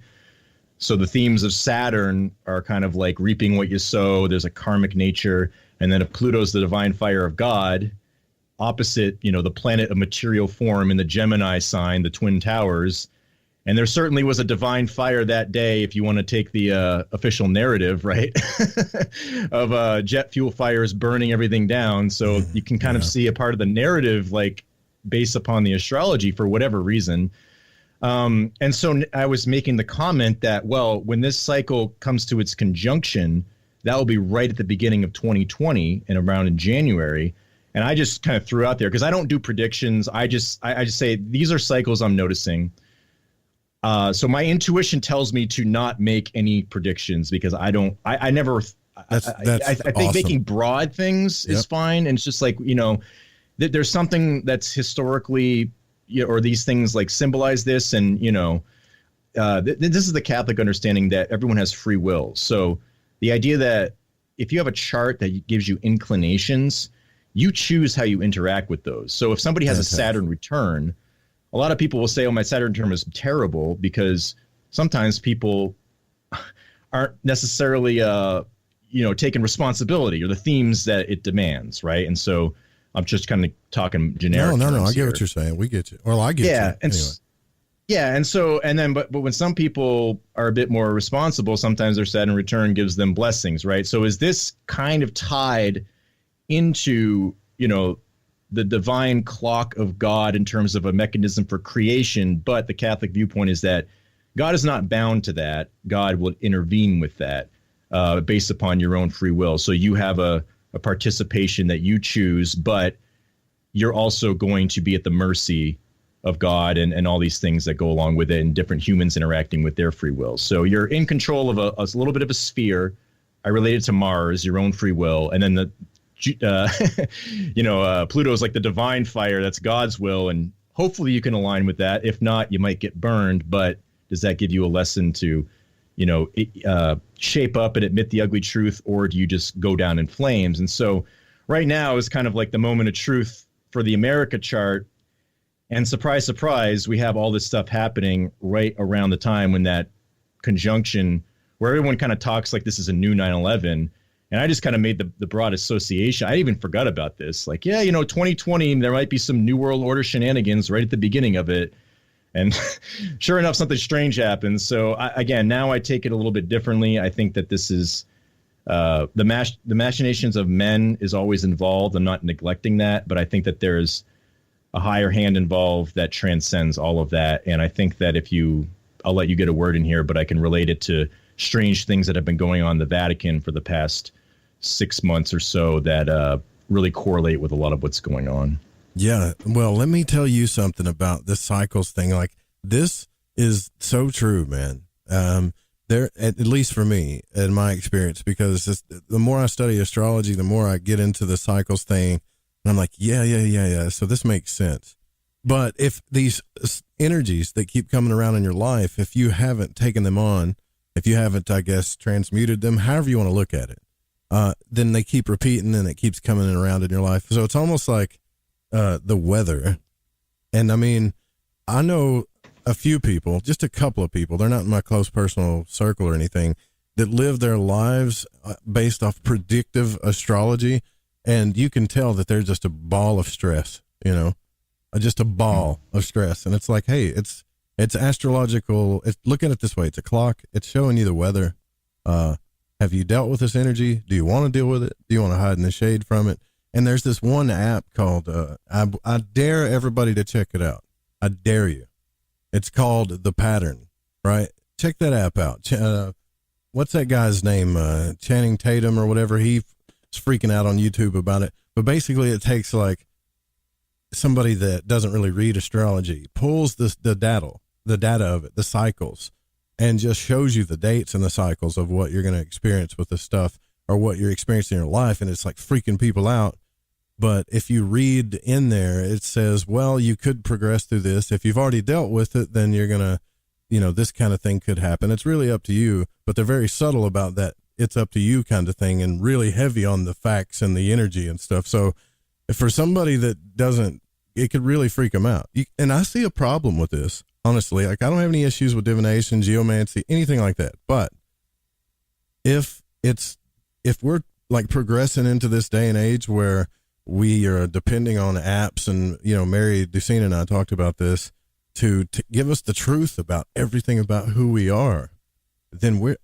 So the themes of Saturn are kind of like reaping what you sow. There's a karmic nature. And then if Pluto's the divine fire of God, opposite, the planet of material form in the Gemini sign, the Twin Towers. And there certainly was a divine fire that day, if you want to take the official narrative, right, of jet fuel fires burning everything down. So you can kind of see a part of the narrative, like based upon the astrology for whatever reason. And so I was making the comment that, well, when this cycle comes to its conjunction, that will be right at the beginning of 2020 and around in January. And I just kind of threw out there because I don't do predictions. I just say these are cycles I'm noticing. So my intuition tells me to not make any predictions because I think
awesome.
Making broad things is fine. And it's just like, there's something that's historically, or these things like symbolize this. And, this is the Catholic understanding that everyone has free will. So the idea that if you have a chart that gives you inclinations, you choose how you interact with those. So if somebody has a Saturn return, a lot of people will say, oh, my Saturn return is terrible, because sometimes people aren't necessarily, taking responsibility or the themes that it demands, right? And so I'm just kind of talking generic.
No, I get what you're saying. We get you. Well, I get you.
Anyway. But when some people are a bit more responsible, sometimes their Saturn return gives them blessings, right? So is this kind of tied into, the divine clock of God in terms of a mechanism for creation? But the Catholic viewpoint is that God is not bound to that. God will intervene with that based upon your own free will. So you have a participation that you choose, but you're also going to be at the mercy of God and all these things that go along with it, and different humans interacting with their free will. So you're in control of a little bit of a sphere. I relate it to Mars, your own free will. And then Pluto is like the divine fire. That's God's will. And hopefully you can align with that. If not, you might get burned. But does that give you a lesson to, shape up and admit the ugly truth, or do you just go down in flames? And so right now is kind of like the moment of truth for the America chart. And surprise, surprise, we have all this stuff happening right around the time when that conjunction, where everyone kind of talks like this is a new 9/11. And I just kind of made the broad association. I even forgot about this. Like, 2020, there might be some New World Order shenanigans right at the beginning of it. And sure enough, something strange happens. So now I take it a little bit differently. I think that this is the machinations of men is always involved. I'm not neglecting that, but I think that there's a higher hand involved that transcends all of that. And I think that I'll let you get a word in here, but I can relate it to strange things that have been going on in the Vatican for the past 6 months or so that really correlate with a lot of what's going on.
Yeah. Well, let me tell you something about this cycles thing. Like, this is so true, man. There, at least for me, in my experience, because the more I study astrology, the more I get into the cycles thing. And I'm like, yeah. So this makes sense. But if these energies that keep coming around in your life, if you haven't taken them on, if you haven't, I guess, transmuted them, however you want to look at it, then they keep repeating and it keeps coming around in your life. So it's almost like the weather. And I mean, I know a few people, just a couple of people, they're not in my close personal circle or anything, that live their lives based off predictive astrology. And you can tell that they're just a ball of stress, just a ball of stress. And it's like, hey, it's astrological. Look at it this way. It's a clock. It's showing you the weather. Have you dealt with this energy? Do you want to deal with it? Do you want to hide in the shade from it? And there's this one app called, I dare everybody to check it out. I dare you. It's called The Pattern, right? Check that app out. What's that guy's name? Channing Tatum or whatever. He's freaking out on YouTube about it. But basically it takes like somebody that doesn't really read astrology, pulls the data of it, the cycles, and just shows you the dates and the cycles of what you're going to experience with this stuff or what you're experiencing in your life. And it's like freaking people out. But if you read in there, it says, well, you could progress through this. If you've already dealt with it, then you're going to, this kind of thing could happen. It's really up to you, but they're very subtle about that. It's up to you kind of thing, and really heavy on the facts and the energy and stuff. So for somebody that doesn't, it could really freak them out. And I see a problem with this, honestly. Like, I don't have any issues with divination, geomancy, anything like that. But if we're like progressing into this day and age where we are depending on apps, and, Mary Ducina and I talked about this, to give us the truth about everything about who we are, then we're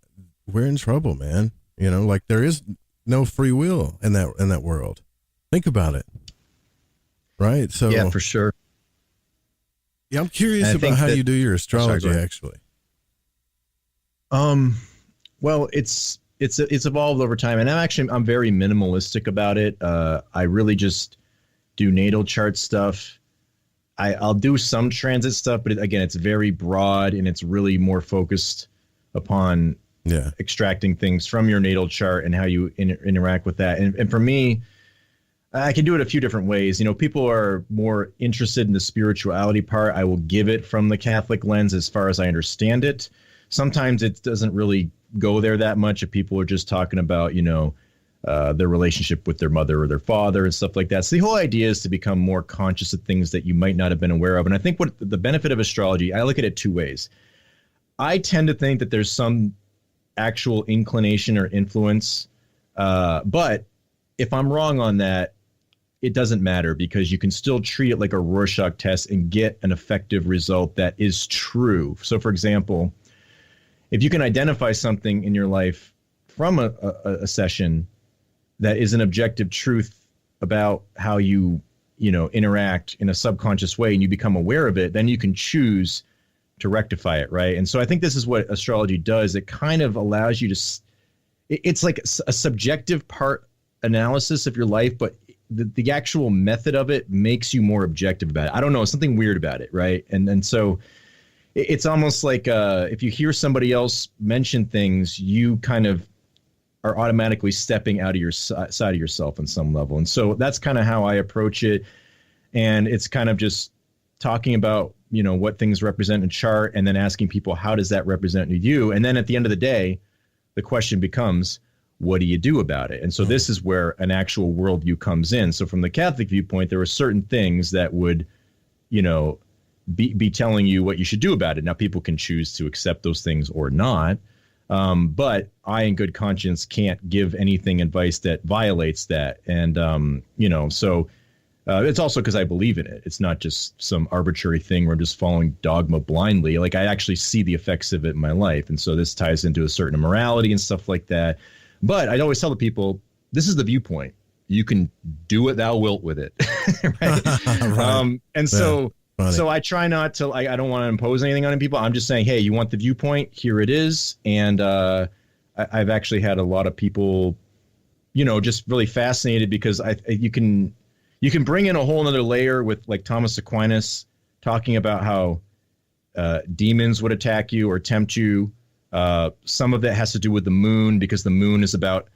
in trouble, man. Like, there is no free will in that world. Think about it. Right. So
yeah, for sure.
Yeah. I'm curious about how you do your astrology, actually.
Well, it's evolved over time, and I'm very minimalistic about it. I really just do natal chart stuff. I'll do some transit stuff, but again, it's very broad, and it's really more focused upon extracting things from your natal chart and how you interact with that. And for me, I can do it a few different ways. People are more interested in the spirituality part. I will give it from the Catholic lens as far as I understand it. Sometimes it doesn't really go there that much if people are just talking about, their relationship with their mother or their father and stuff like that. So the whole idea is to become more conscious of things that you might not have been aware of. And I think what the benefit of astrology, I look at it two ways. I tend to think that there's some actual inclination or influence. But if I'm wrong on that, it doesn't matter, because you can still treat it like a Rorschach test and get an effective result that is true. So, for example, if you can identify something in your life from a session that is an objective truth about how you interact in a subconscious way, and you become aware of it, then you can choose to rectify it, right? And so I think this is what astrology does. It kind of allows you to, it's like a subjective part analysis of your life, but the actual method of it makes you more objective about it. I don't know, something weird about it, right? And so it's almost like if you hear somebody else mention things, you kind of are automatically stepping out of your side of yourself on some level. And so that's kind of how I approach it. And it's kind of just talking about, what things represent in a chart, and then asking people, how does that represent you? And then at the end of the day, the question becomes, what do you do about it? And so this is where an actual worldview comes in. So from the Catholic viewpoint, there are certain things that would, be telling you what you should do about it. Now, people can choose to accept those things or not. But I, in good conscience, can't give anything advice that violates that. And, so it's also because I believe in it. It's not just some arbitrary thing where I'm just following dogma blindly. Like, I actually see the effects of it in my life. And so this ties into a certain morality and stuff like that. But I always tell the people, this is the viewpoint. You can do what thou wilt with it. Right? Right. And so I try not to, I don't want to impose anything on people. I'm just saying, hey, you want the viewpoint? Here it is. And I've actually had a lot of people, just really fascinated, because you can bring in a whole nother layer with, like, Thomas Aquinas talking about how demons would attack you or tempt you. Some of that has to do with the moon, because the moon is about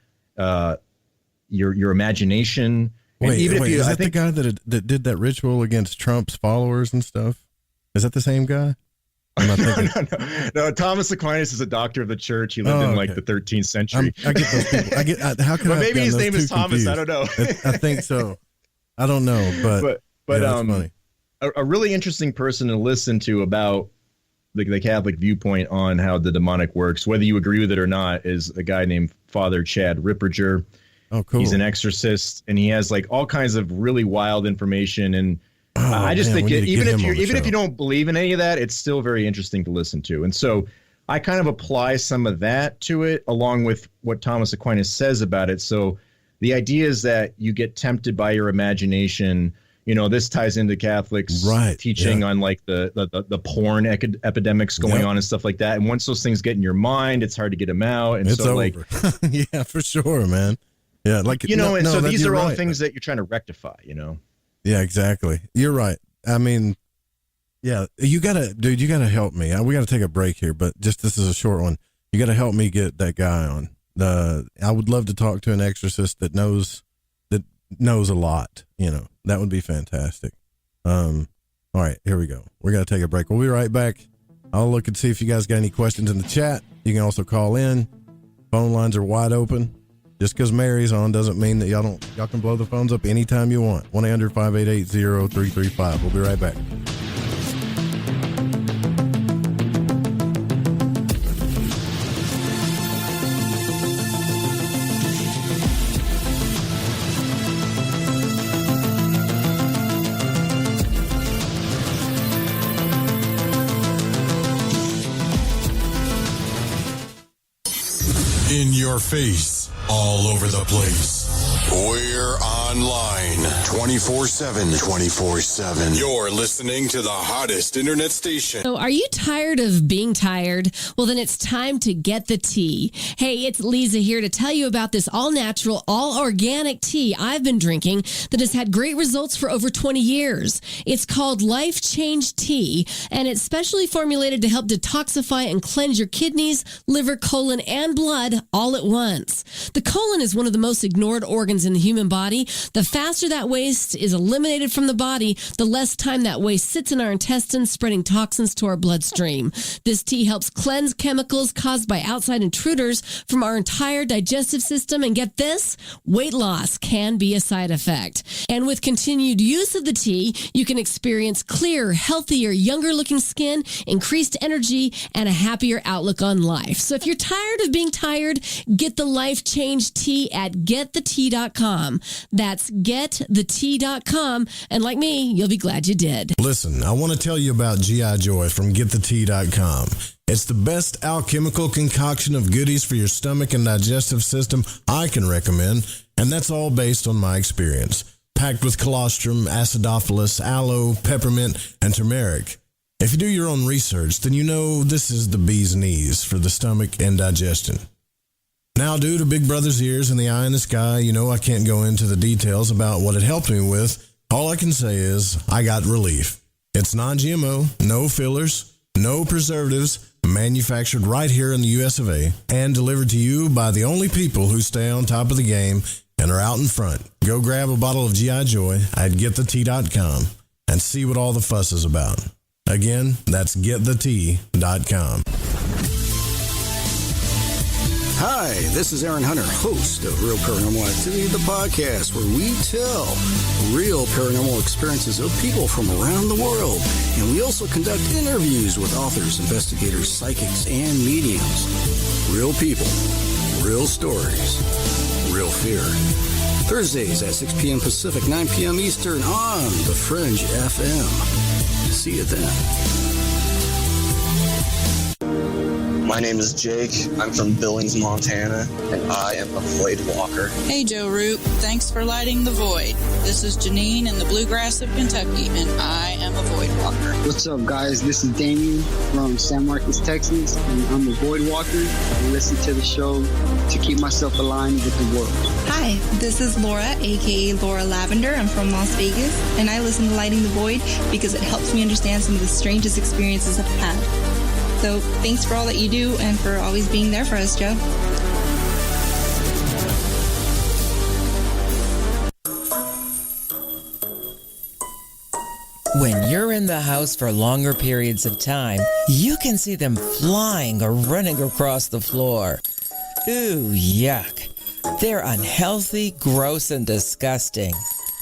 your imagination.
Wait, is that the guy that did that ritual against Trump's followers and stuff? Is that the same guy? I'm not thinking.
No. Thomas Aquinas is a doctor of the church. He lived in like the 13th century.
I get those people. How can
but maybe his name is Thomas.
Confused?
I don't know.
I think so. I don't know, but that's funny.
A really interesting person to listen to about the Catholic viewpoint on how the demonic works, whether you agree with it or not, is a guy named Father Chad Ripperger.
Oh, cool.
He's an exorcist, and he has like all kinds of really wild information. And I just think even if you don't believe in any of that, it's still very interesting to listen to. And so I kind of apply some of that to it, along with what Thomas Aquinas says about it. So the idea is that you get tempted by your imagination. You know, this ties into Catholics teaching on like the porn epidemics going on and stuff like that. And once those things get in your mind, it's hard to get them out. And
it's
so
over. Yeah, for sure, man. Yeah, like
so these are all things that you're trying to rectify. You know. Yeah,
exactly. You're right. I mean, yeah, you gotta help me. We gotta take a break here, but just this is a short one. You gotta help me get that guy on. I would love to talk to an exorcist that knows a lot. You know, that would be fantastic. All right, here we go. We're gonna take a break. We'll be right back. I'll look and see if you guys got any questions in the chat. You can also call in. Phone lines are wide open. Just because Mary's on doesn't mean that y'all can blow the phones up anytime you want. 1-800-588-0335. We'll be right back.
In your face, all over the place. We're online 24/7. You're listening to the hottest internet station.
So are you tired of being tired? Well, then it's time to get the tea. Hey, it's Lisa here to tell you about this all-natural, all-organic tea I've been drinking that has had great results for over 20 years. It's called Life Change Tea, and it's specially formulated to help detoxify and cleanse your kidneys, liver, colon, and blood all at once. The colon is one of the most ignored organs in the human body. The faster that waste is eliminated from the body, the less time that waste sits in our intestines, spreading toxins to our bloodstream. This tea helps cleanse chemicals caused by outside intruders from our entire digestive system. And get this, weight loss can be a side effect. And with continued use of the tea, you can experience clearer, healthier, younger looking skin, increased energy, and a happier outlook on life. So if you're tired of being tired, get the Life Change Tea at getthetea.com. That's getthetea.com. And like me, you'll be glad you did.
Listen, I want to tell you about G.I. Joy from getthetea.com. It's the best alchemical concoction of goodies for your stomach and digestive system I can recommend, and that's all based on my experience. Packed with colostrum, acidophilus, aloe, peppermint, and turmeric. If you do your own research, then you know this is the bee's knees for the stomach and digestion. Now, due to Big Brother's ears and the eye in the sky, you know I can't go into the details about what it helped me with. All I can say is I got relief. It's non-GMO, no fillers, no preservatives, manufactured right here in the US of A, and delivered to you by the only people who stay on top of the game and are out in front. Go grab a bottle of G.I. Joy at getthetea.com and see what all the fuss is about. Again, that's getthetea.com.
Hi, this is Aaron Hunter, host of Real Paranormal Activity, the podcast where we tell real paranormal experiences of people from around the world. And we also conduct interviews with authors, investigators, psychics, and mediums. Real people, real stories, real fear. Thursdays at 6 p.m. Pacific, 9 p.m. Eastern on the Fringe FM. See you then.
My name is Jake. I'm from Billings, Montana, and I am a void walker.
Hey, Joe Root. Thanks for lighting the void. This is Janine in the bluegrass of Kentucky, and I am a void walker.
What's up, guys? This is Damien from San Marcos, Texas, and I'm a void walker. I listen to the show to keep myself aligned with the world.
Hi, this is Laura, a.k.a. Laura Lavender. I'm from Las Vegas, and I listen to Lighting the Void because it helps me understand some of the strangest experiences I've had. So thanks for all that you do and for always being there for us, Joe.
When you're in the house for longer periods of time, you can see them flying or running across the floor. Ooh, yuck. They're unhealthy, gross, and disgusting.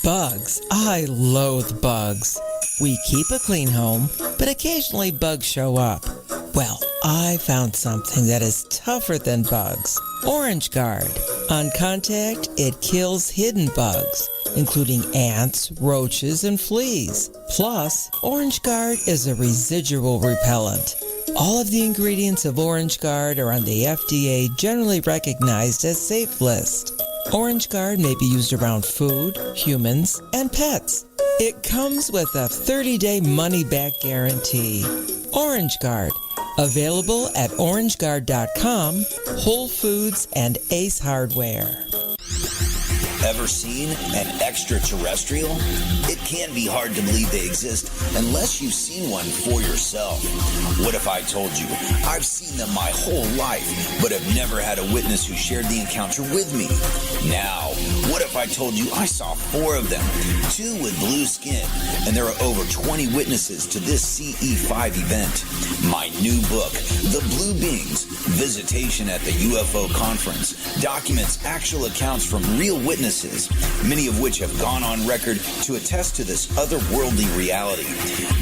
Bugs. I loathe bugs. We keep a clean home, but occasionally bugs show up. Well, I found something that is tougher than bugs. Orange Guard. On contact, it kills hidden bugs, including ants, roaches, and fleas. Plus, Orange Guard is a residual repellent. All of the ingredients of Orange Guard are on the FDA generally recognized as safe list. Orange Guard may be used around food, humans, and pets. It comes with a 30-day money-back guarantee. Orange Guard, available at orangeguard.com, Whole Foods, and Ace Hardware.
Ever seen an extraterrestrial? It can be hard to believe they exist unless you've seen one for yourself. What if I told you I've seen them my whole life, but have never had a witness who shared the encounter with me? Now, what if I told you I saw 4 of them, 2 with blue skin, and there are over 20 witnesses to this CE5 event? My new book, The Blue Beings, Visitation at the UFO Conference, documents actual accounts from real witnesses, many of which have gone on record to attest to this otherworldly reality.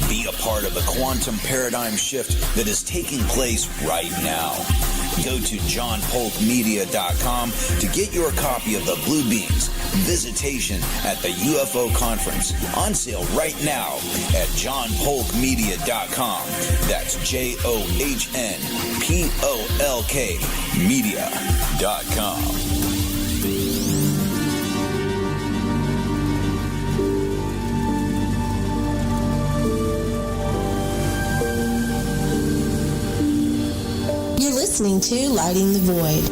Be a part of a quantum paradigm shift that is taking place right now. Go to johnpolkmedia.com to get your copy of The Blue Beings, Visitation at the UFO Conference, on sale right now at johnpolkmedia.com. That's JOHNPOLK media.com.
You're listening to Lighting the Void.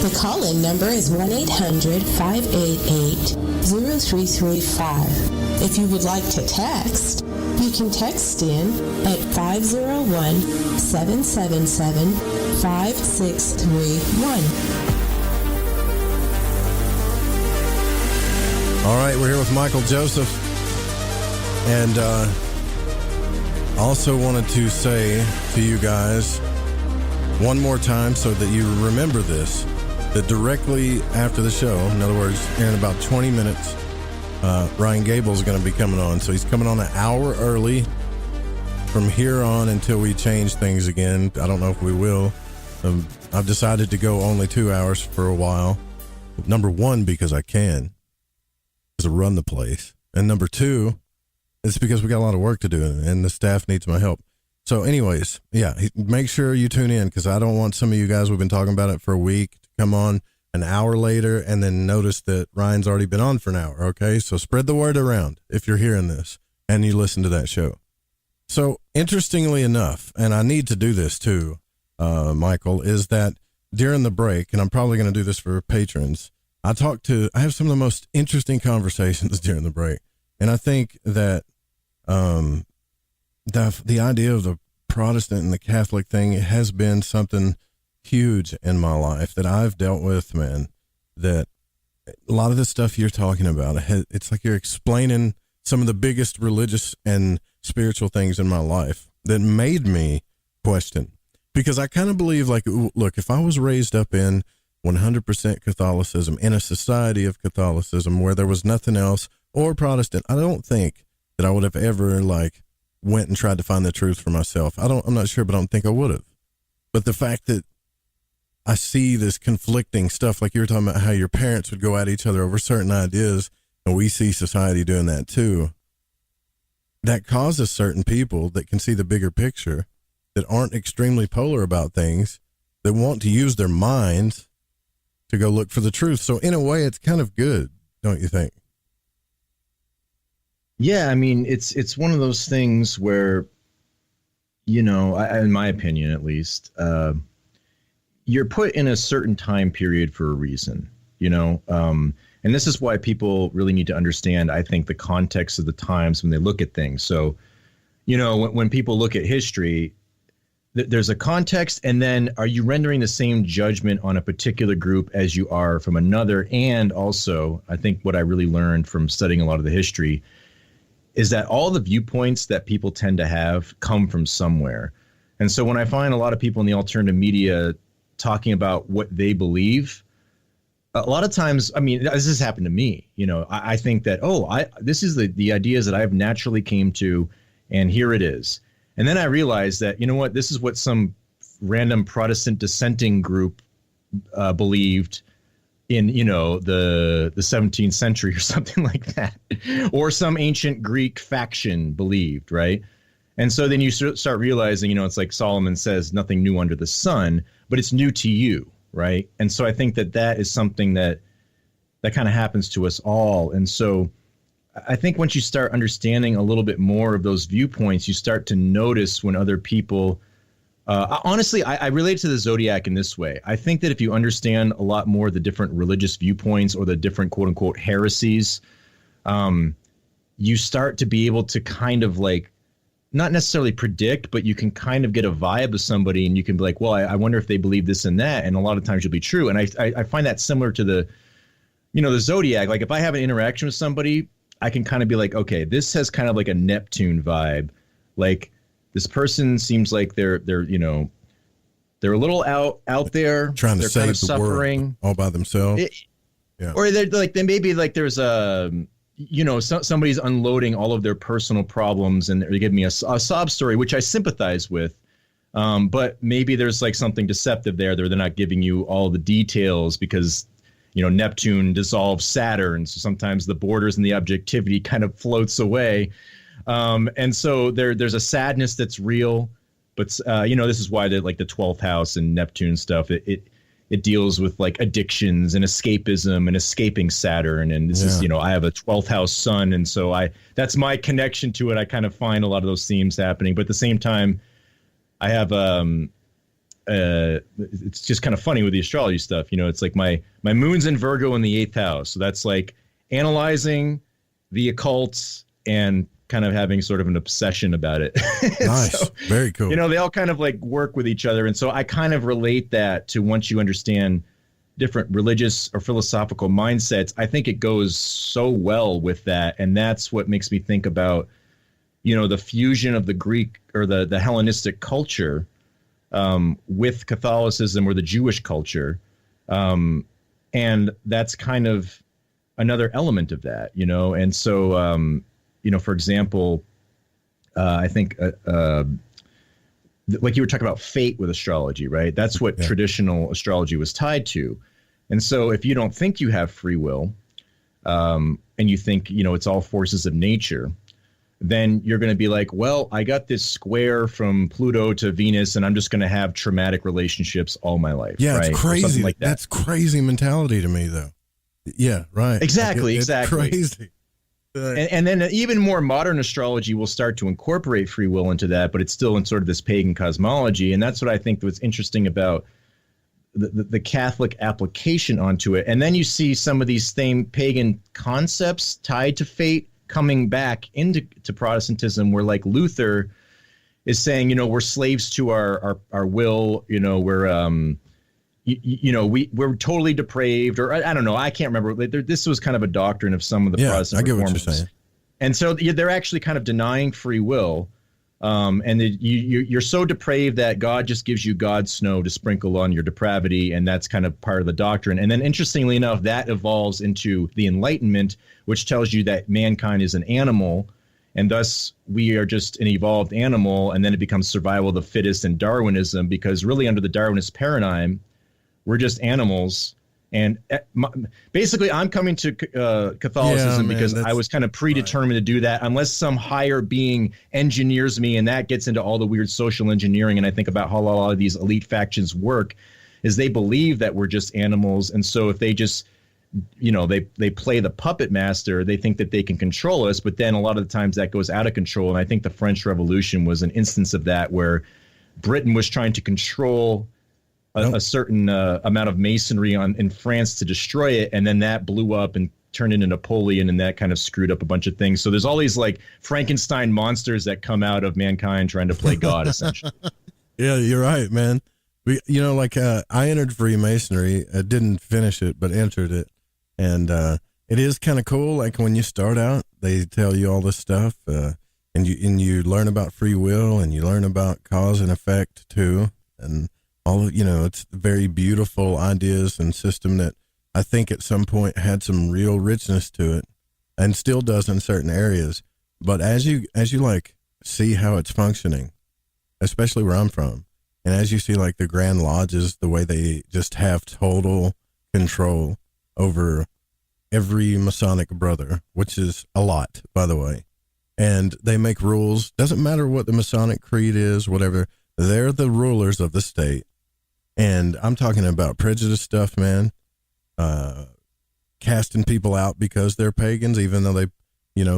The call-in number is 1-800-588-0335. If you would like to text, you can text in at 501-777-5631.
All right, we're here with Michael Joseph. And also wanted to say to you guys one more time so that you remember this, that directly after the show, in other words, in about 20 minutes, Ryan Gable's going to be coming on. So he's coming on an hour early from here on until we change things again. I don't know if we will. I've decided to go only 2 hours for a while. Number one, because I can, to run the place. And number two, it's because we got a lot of work to do and the staff needs my help. So anyways, yeah, make sure you tune in, because I don't want some of you guys, we've been talking about it for a week, to come on an hour later and then notice that Ryan's already been on for an hour, okay? So spread the word around if you're hearing this and you listen to that show. So interestingly enough, and I need to do this too, Michael, is that during the break, and I'm probably going to do this for patrons, I have some of the most interesting conversations during the break. And I think that the idea of the Protestant and the Catholic thing has been something huge in my life that I've dealt with, man, that a lot of the stuff you're talking about, it's like you're explaining some of the biggest religious and spiritual things in my life that made me question. Because I kind of believe, like, look, if I was raised up in 100% Catholicism, in a society of Catholicism where there was nothing else, or Protestant, I don't think that I would have ever, like, went and tried to find the truth for myself. I'm not sure, but I don't think I would have. But the fact that I see this conflicting stuff, like you were talking about how your parents would go at each other over certain ideas, and we see society doing that too, that causes certain people that can see the bigger picture, that aren't extremely polar about things, that want to use their minds to go look for the truth. So in a way, it's kind of good, don't you think?
Yeah, I mean, it's one of those things where, you know, in my opinion, at least, you're put in a certain time period for a reason, you know, and this is why people really need to understand, I think, the context of the times when they look at things. So, you know, when people look at history, there's a context, and then are you rendering the same judgment on a particular group as you are from another? And also, I think what I really learned from studying a lot of the history is that all the viewpoints that people tend to have come from somewhere. And so when I find a lot of people in the alternative media talking about what they believe, a lot of times, I mean, this has happened to me, you know, I think that, this is the ideas that I've naturally came to, and here it is. And then I realized that, you know what, this is what some random Protestant dissenting group believed in, you know, the 17th century or something like that, or some ancient Greek faction believed, right? And so then you start realizing, it's like Solomon says, nothing new under the sun, but it's new to you, right? And so I think that is something that kind of happens to us all. And so I think once you start understanding a little bit more of those viewpoints, you start to notice when other people, honestly, I relate to the zodiac in this way. I think that if you understand a lot more of the different religious viewpoints or the different quote unquote heresies, you start to be able to kind of like, not necessarily predict, but you can kind of get a vibe of somebody and you can be like, well, I wonder if they believe this and that. And a lot of times you'll be true. And I find that similar to the zodiac. Like if I have an interaction with somebody, I can kind of be like, okay, this has kind of like a Neptune vibe. Like this person seems like they're a little out there,
trying to
they're
save
kind of
the
suffering
world all by themselves.
Or they're like, then maybe like there's somebody's unloading all of their personal problems and they give me a sob story, which I sympathize with. But maybe there's like something deceptive there. They're not giving you all the details because, Neptune dissolves Saturn. So sometimes the borders and the objectivity kind of floats away. And so there's a sadness that's real. But, this is why the 12th house and Neptune stuff, it deals with like addictions and escapism and escaping Saturn. And this is, I have a 12th house sun. And so that's my connection to it. I kind of find a lot of those themes happening, but at the same time I have, it's just kind of funny with the astrology stuff. It's like my moon's in Virgo in the 8th house. So that's like analyzing the occult and kind of having sort of an obsession about it.
Nice. So, very cool.
They all kind of like work with each other. And so I kind of relate that to once you understand different religious or philosophical mindsets, I think it goes so well with that. And that's what makes me think about, the fusion of the Greek or the Hellenistic culture with Catholicism or the Jewish culture. And that's kind of another element of that, and so, for example, I think like you were talking about fate with astrology, right? That's what traditional astrology was tied to. And so if you don't think you have free will and you think, it's all forces of nature, then you're going to be like, well, I got this square from Pluto to Venus and I'm just going to have traumatic relationships all my life.
Yeah,
right?
It's crazy.
Like that.
That's crazy mentality to me, though. Yeah, right.
Exactly.
It's crazy.
And then even more modern astrology will start to incorporate free will into that, but it's still in sort of this pagan cosmology. And that's what I think was interesting about the Catholic application onto it. And then you see some of these same pagan concepts tied to fate coming back into Protestantism, where like Luther is saying, we're slaves to our will, we're we're totally depraved, or I don't know. I can't remember. This was kind of a doctrine of some of the Protestant reformers. What you're saying. And so they're actually kind of denying free will. And you're so depraved that God just gives you God's snow to sprinkle on your depravity. And that's kind of part of the doctrine. And then interestingly enough, that evolves into the Enlightenment, which tells you that mankind is an animal. And thus we are just an evolved animal. And then it becomes survival of the fittest and Darwinism, because really under the Darwinist paradigm, we're just animals. And basically, I'm coming to Catholicism because I was kind of predetermined to do that, unless some higher being engineers me. And that gets into all the weird social engineering. And I think about how a lot of these elite factions work is they believe that we're just animals. And so if they just, they play the puppet master, they think that they can control us. But then a lot of the times that goes out of control. And I think the French Revolution was an instance of that, where Britain was trying to control a certain amount of masonry in France to destroy it, and then that blew up and turned into Napoleon, and that kind of screwed up a bunch of things. So there's all these like Frankenstein monsters that come out of mankind trying to play God, essentially.
Yeah, you're right, man. I entered Freemasonry. I didn't finish it, but entered it, and it is kind of cool. Like when you start out, they tell you all this stuff, and you learn about free will, and you learn about cause and effect too, and it's very beautiful ideas and system that I think at some point had some real richness to it, and still does in certain areas. But as you like see how it's functioning, especially where I'm from, and as you see like the Grand Lodges, the way they just have total control over every Masonic brother, which is a lot, by the way. and they make rules. Doesn't matter what the Masonic creed is, whatever. They're the rulers of the state. And I'm talking about prejudice stuff, man. Casting people out because they're pagans, even though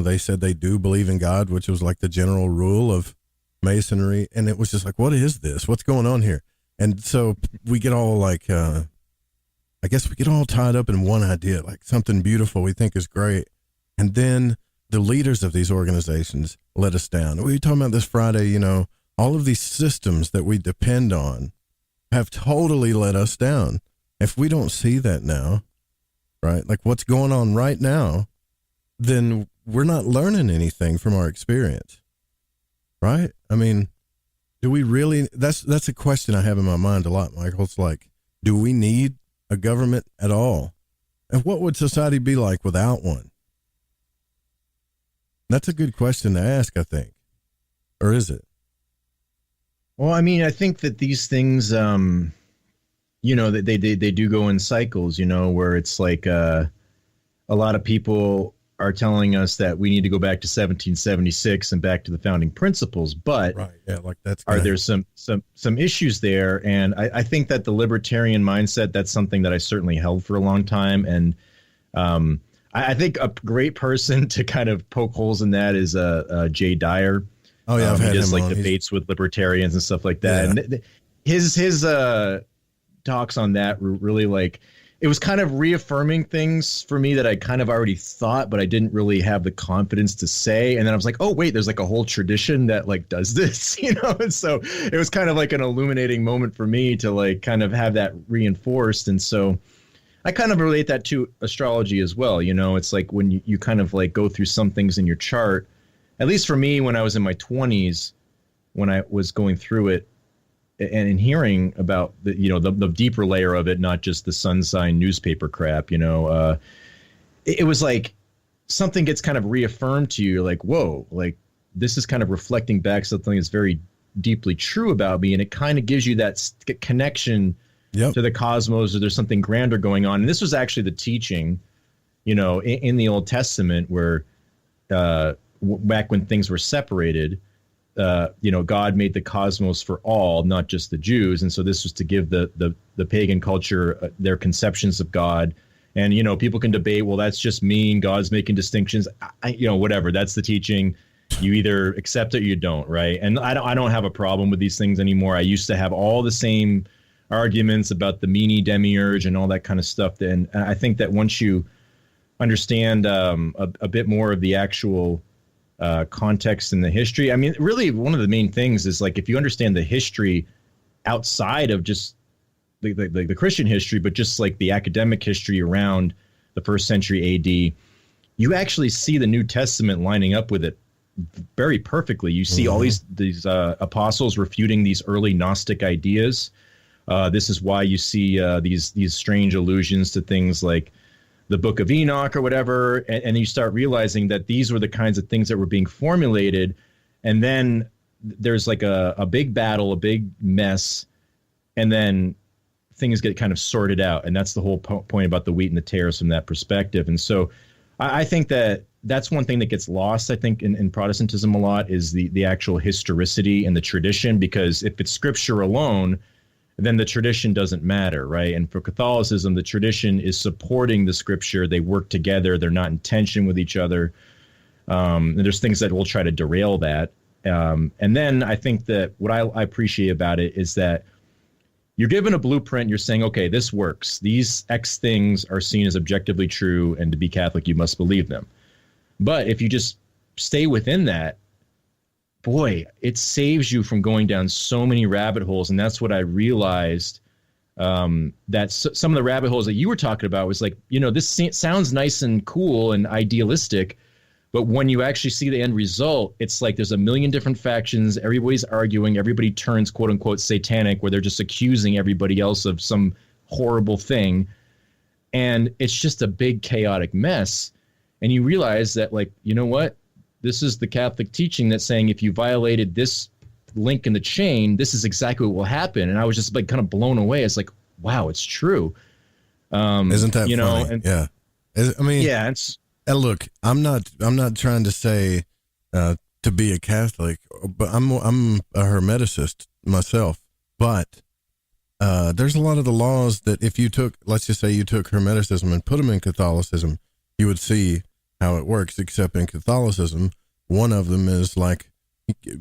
they said they do believe in God, which was like the general rule of Masonry. And it was just like, what is this? What's going on here? And so we get all like, I guess we get all tied up in one idea, like something beautiful we think is great. And then the leaders of these organizations let us down. We were talking about this Friday, all of these systems that we depend on have totally let us down. If we don't see that now, right, like what's going on right now, then we're not learning anything from our experience, right? I mean, do we really, that's a question I have in my mind a lot, Michael. It's like, do we need a government at all? And what would society be like without one? That's a good question to ask, I think. Or is it?
Well, I mean, I think that these things, they do go in cycles, where it's like a lot of people are telling us that we need to go back to 1776 and back to the founding principles. But
right, yeah, like
are there some issues there? And I think that the libertarian mindset, that's something that I certainly held for a long time. And I think a great person to kind of poke holes in that is Jay Dyer.
Oh yeah, I've had
he does
him
like
on.
debates with libertarians and stuff like that.
Yeah.
And his talks on that were really like, it was kind of reaffirming things for me that I kind of already thought, but I didn't really have the confidence to say. And then I was like, oh wait, there's like a whole tradition that like does this, And so it was kind of like an illuminating moment for me to like kind of have that reinforced. And so I kind of relate that to astrology as well. It's like when you kind of like go through some things in your chart. At least for me, when I was in my 20s, when I was going through it and hearing about the deeper layer of it, not just the sun sign newspaper crap, it was like something gets kind of reaffirmed to you. You're like, whoa, like this is kind of reflecting back something that's very deeply true about me. And it kind of gives you that connection to the cosmos, or there's something grander going on. And this was actually the teaching, in the Old Testament where, back when things were separated, God made the cosmos for all, not just the Jews. And so this was to give the pagan culture their conceptions of God. And, people can debate, well, that's just mean. God's making distinctions, whatever. That's the teaching. You either accept it or you don't. Right. And I don't have a problem with these things anymore. I used to have all the same arguments about the meanie demiurge and all that kind of stuff. And I think that once you understand a bit more of the actual context and the history. I mean, really, one of the main things is like if you understand the history outside of just the Christian history, but just like the academic history around the 1st century AD, you actually see the New Testament lining up with it very perfectly. You see all these apostles refuting these early Gnostic ideas. This is why you see these strange allusions to things like the Book of Enoch or whatever, and you start realizing that these were the kinds of things that were being formulated, and then there's like a big battle, a big mess, and then things get kind of sorted out, and that's the whole point about the wheat and the tares from that perspective. And so I think that that's one thing that gets lost, I think, in Protestantism a lot, is the actual historicity and the tradition, because if it's scripture alone, then the tradition doesn't matter, right? And for Catholicism, the tradition is supporting the scripture. They work together. They're not in tension with each other. And there's things that will try to derail that. And then I think that what I appreciate about it is that you're given a blueprint. You're saying, okay, this works. These X things are seen as objectively true, and to be Catholic, you must believe them. But if you just stay within that, boy, it saves you from going down so many rabbit holes. And that's what I realized, that some of the rabbit holes that you were talking about was like, this sounds nice and cool and idealistic, but when you actually see the end result, it's like there's a million different factions. Everybody's arguing. Everybody turns, quote unquote, satanic, where they're just accusing everybody else of some horrible thing. And it's just a big chaotic mess. And you realize that, like, you know what? This is the Catholic teaching that's saying if you violated this link in the chain, this is exactly what will happen. And I was just like kind of blown away. It's like, wow, it's true.
Isn't that funny?
And,
yeah. I mean,
yeah.
look, I'm not trying to say to be a Catholic, but I'm a Hermeticist myself. But there's a lot of the laws that if you took, let's just say you took Hermeticism and put them in Catholicism, you would see how it works. Except in Catholicism, one of them is like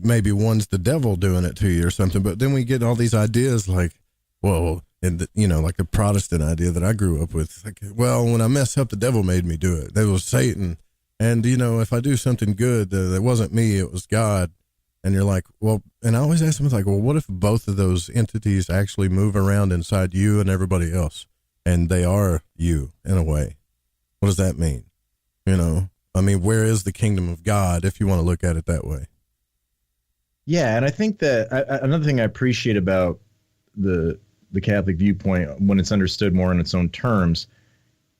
maybe one's the devil doing it to you or something. But then we get all these ideas like, well, and like the Protestant idea that I grew up with, like, well, when I mess up, the devil made me do it. That was Satan. And, if I do something good, that wasn't me, it was God. And you're like, well, and I always ask them, like, well, what if both of those entities actually move around inside you and everybody else? And they are you in a way. What does that mean? I mean, where is the kingdom of God if you want to look at it that way?
Yeah. And I think that another thing I appreciate about the Catholic viewpoint, when it's understood more in its own terms,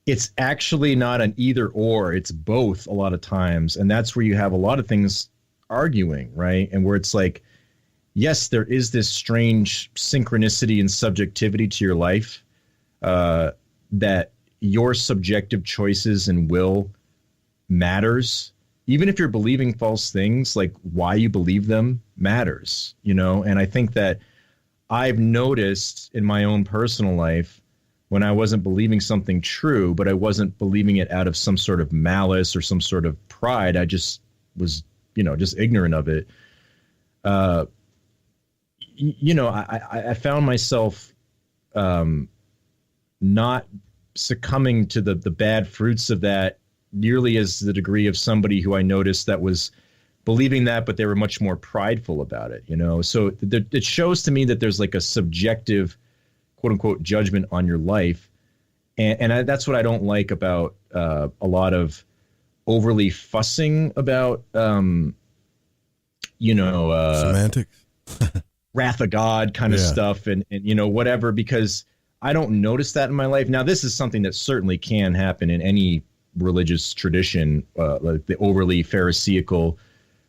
it's actually not an either or, it's both a lot of times. And that's where you have a lot of things arguing, right? And where it's like, yes, there is this strange synchronicity and subjectivity to your life, that your subjective choices and will matters. Even if you're believing false things, like why you believe them matters, And I think that I've noticed in my own personal life, when I wasn't believing something true, but I wasn't believing it out of some sort of malice or some sort of pride. I just was, just ignorant of it. I found myself not succumbing to the bad fruits of that nearly as the degree of somebody who I noticed that was believing that, but they were much more prideful about it, So it shows to me that there's like a subjective, quote unquote, judgment on your life. And that's what I don't like about a lot of overly fussing about,
semantics,
wrath of God kind of stuff and whatever, because I don't notice that in my life. Now, this is something that certainly can happen in any religious tradition, like the overly Pharisaical,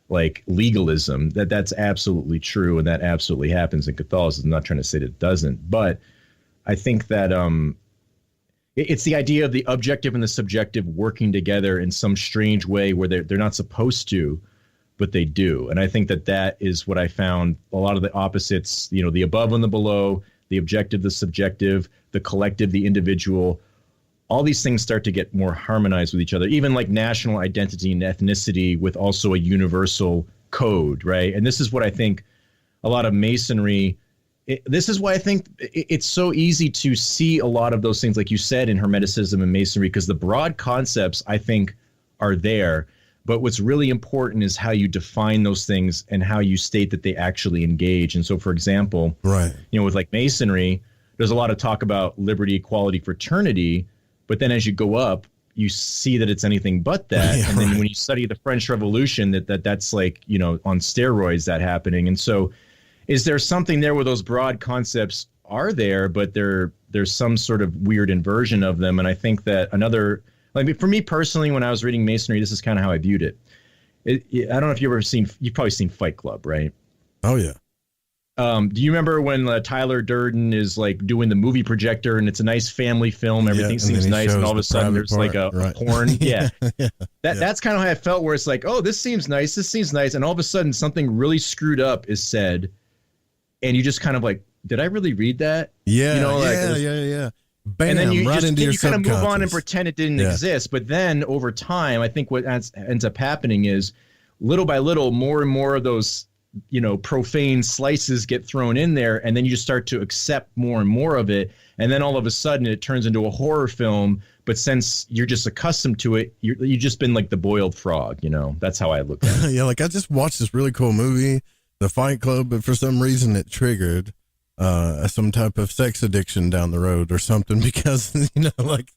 like legalism, that's absolutely true. And that absolutely happens in Catholicism. I'm not trying to say that it doesn't, but I think that it's the idea of the objective and the subjective working together in some strange way where they're not supposed to, but they do. And I think that is what I found. A lot of the opposites, the above and the below, the objective, the subjective, the collective, the individual, all these things start to get more harmonized with each other, even like national identity and ethnicity with also a universal code, right? And this is what I think a lot of Masonry, this is why I think it's so easy to see a lot of those things, like you said, in Hermeticism and Masonry, because the broad concepts, I think, are there. But what's really important is how you define those things and how you state that they actually engage. And so, for example,
right,
with like Masonry, there's a lot of talk about liberty, equality, fraternity. But then as you go up, you see that it's anything but that.
Yeah,
and then
right.
when you study the French Revolution, that's like, on steroids that happening. And so is there something there where those broad concepts are there, but there's some sort of weird inversion of them? And I think that for me personally, when I was reading Masonry, this is kind of how I viewed it. I don't know if you've probably seen Fight Club, right?
Oh, yeah.
Do you remember when Tyler Durden is like doing the movie projector and it's a nice family film, everything seems nice, and all of a sudden there's like a porn? Yeah. That's kind of how I felt, where it's like, oh, this seems nice, and all of a sudden something really screwed up is said, and you just kind of like, did I really read that?
Yeah, yeah. Bam,
and then you
right into your
kind of move on and
subconscious.
pretend it didn't exist. But then over time, I think what ends up happening is little by little, more and more of those profane slices get thrown in there, and then you just start to accept more and more of it, and then all of a sudden it turns into a horror film. But since you're just accustomed to it, you've just been like the boiled frog. That's how I look at it.
Yeah, like I just watched this really cool movie, The Fight Club, but for some reason it triggered some type of sex addiction down the road or something, because like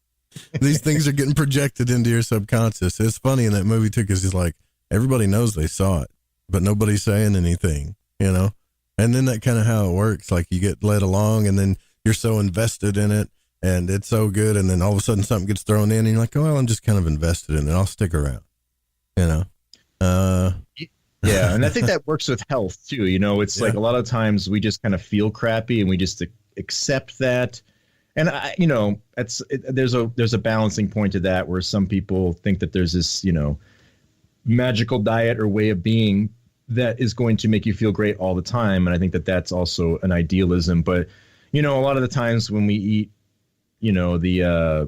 these things are getting projected into your subconscious. It's funny in that movie too, because it's like everybody knows they saw it, but nobody's saying anything, and then that kind of how it works. Like you get led along, and then you're so invested in it, and it's so good, and then all of a sudden something gets thrown in, and you're like, oh, well, I'm just kind of invested in it. I'll stick around,
Yeah, and I think that works with health too. It's like a lot of times we just kind of feel crappy and we just accept that. And there's a balancing point to that, where some people think that there's this, magical diet or way of being that is going to make you feel great all the time. And I think that that's also an idealism. But, a lot of the times when we eat, the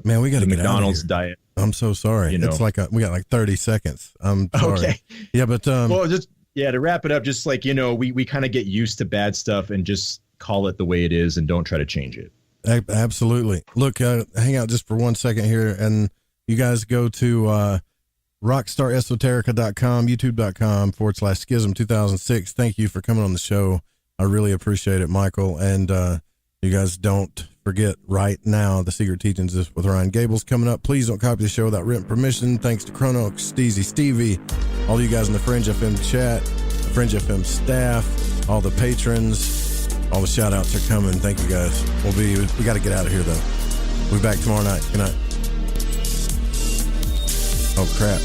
we got
the McDonald's diet.
I'm so sorry. It's like we got like 30 seconds. I'm sorry. Okay. Yeah, but
to wrap it up, just like, we kind of get used to bad stuff and just call it the way it is and don't try to change it.
Absolutely. Look, hang out just for 1 second here, and you guys go to rockstaresoterica.com, youtube.com/schism 2006. Thank you for coming on the show. I really appreciate it, Michael. And you guys don't forget right now, the Secret Teachings with Ryan Gables coming up. Please don't copy the show without written permission. Thanks to Chrono, Steezy, Stevie, all you guys in the Fringe FM chat, the Fringe FM staff, all the patrons, all the shout outs are coming. Thank you guys. We got to get out of here though. We'll be back tomorrow night. Good night. Oh crap.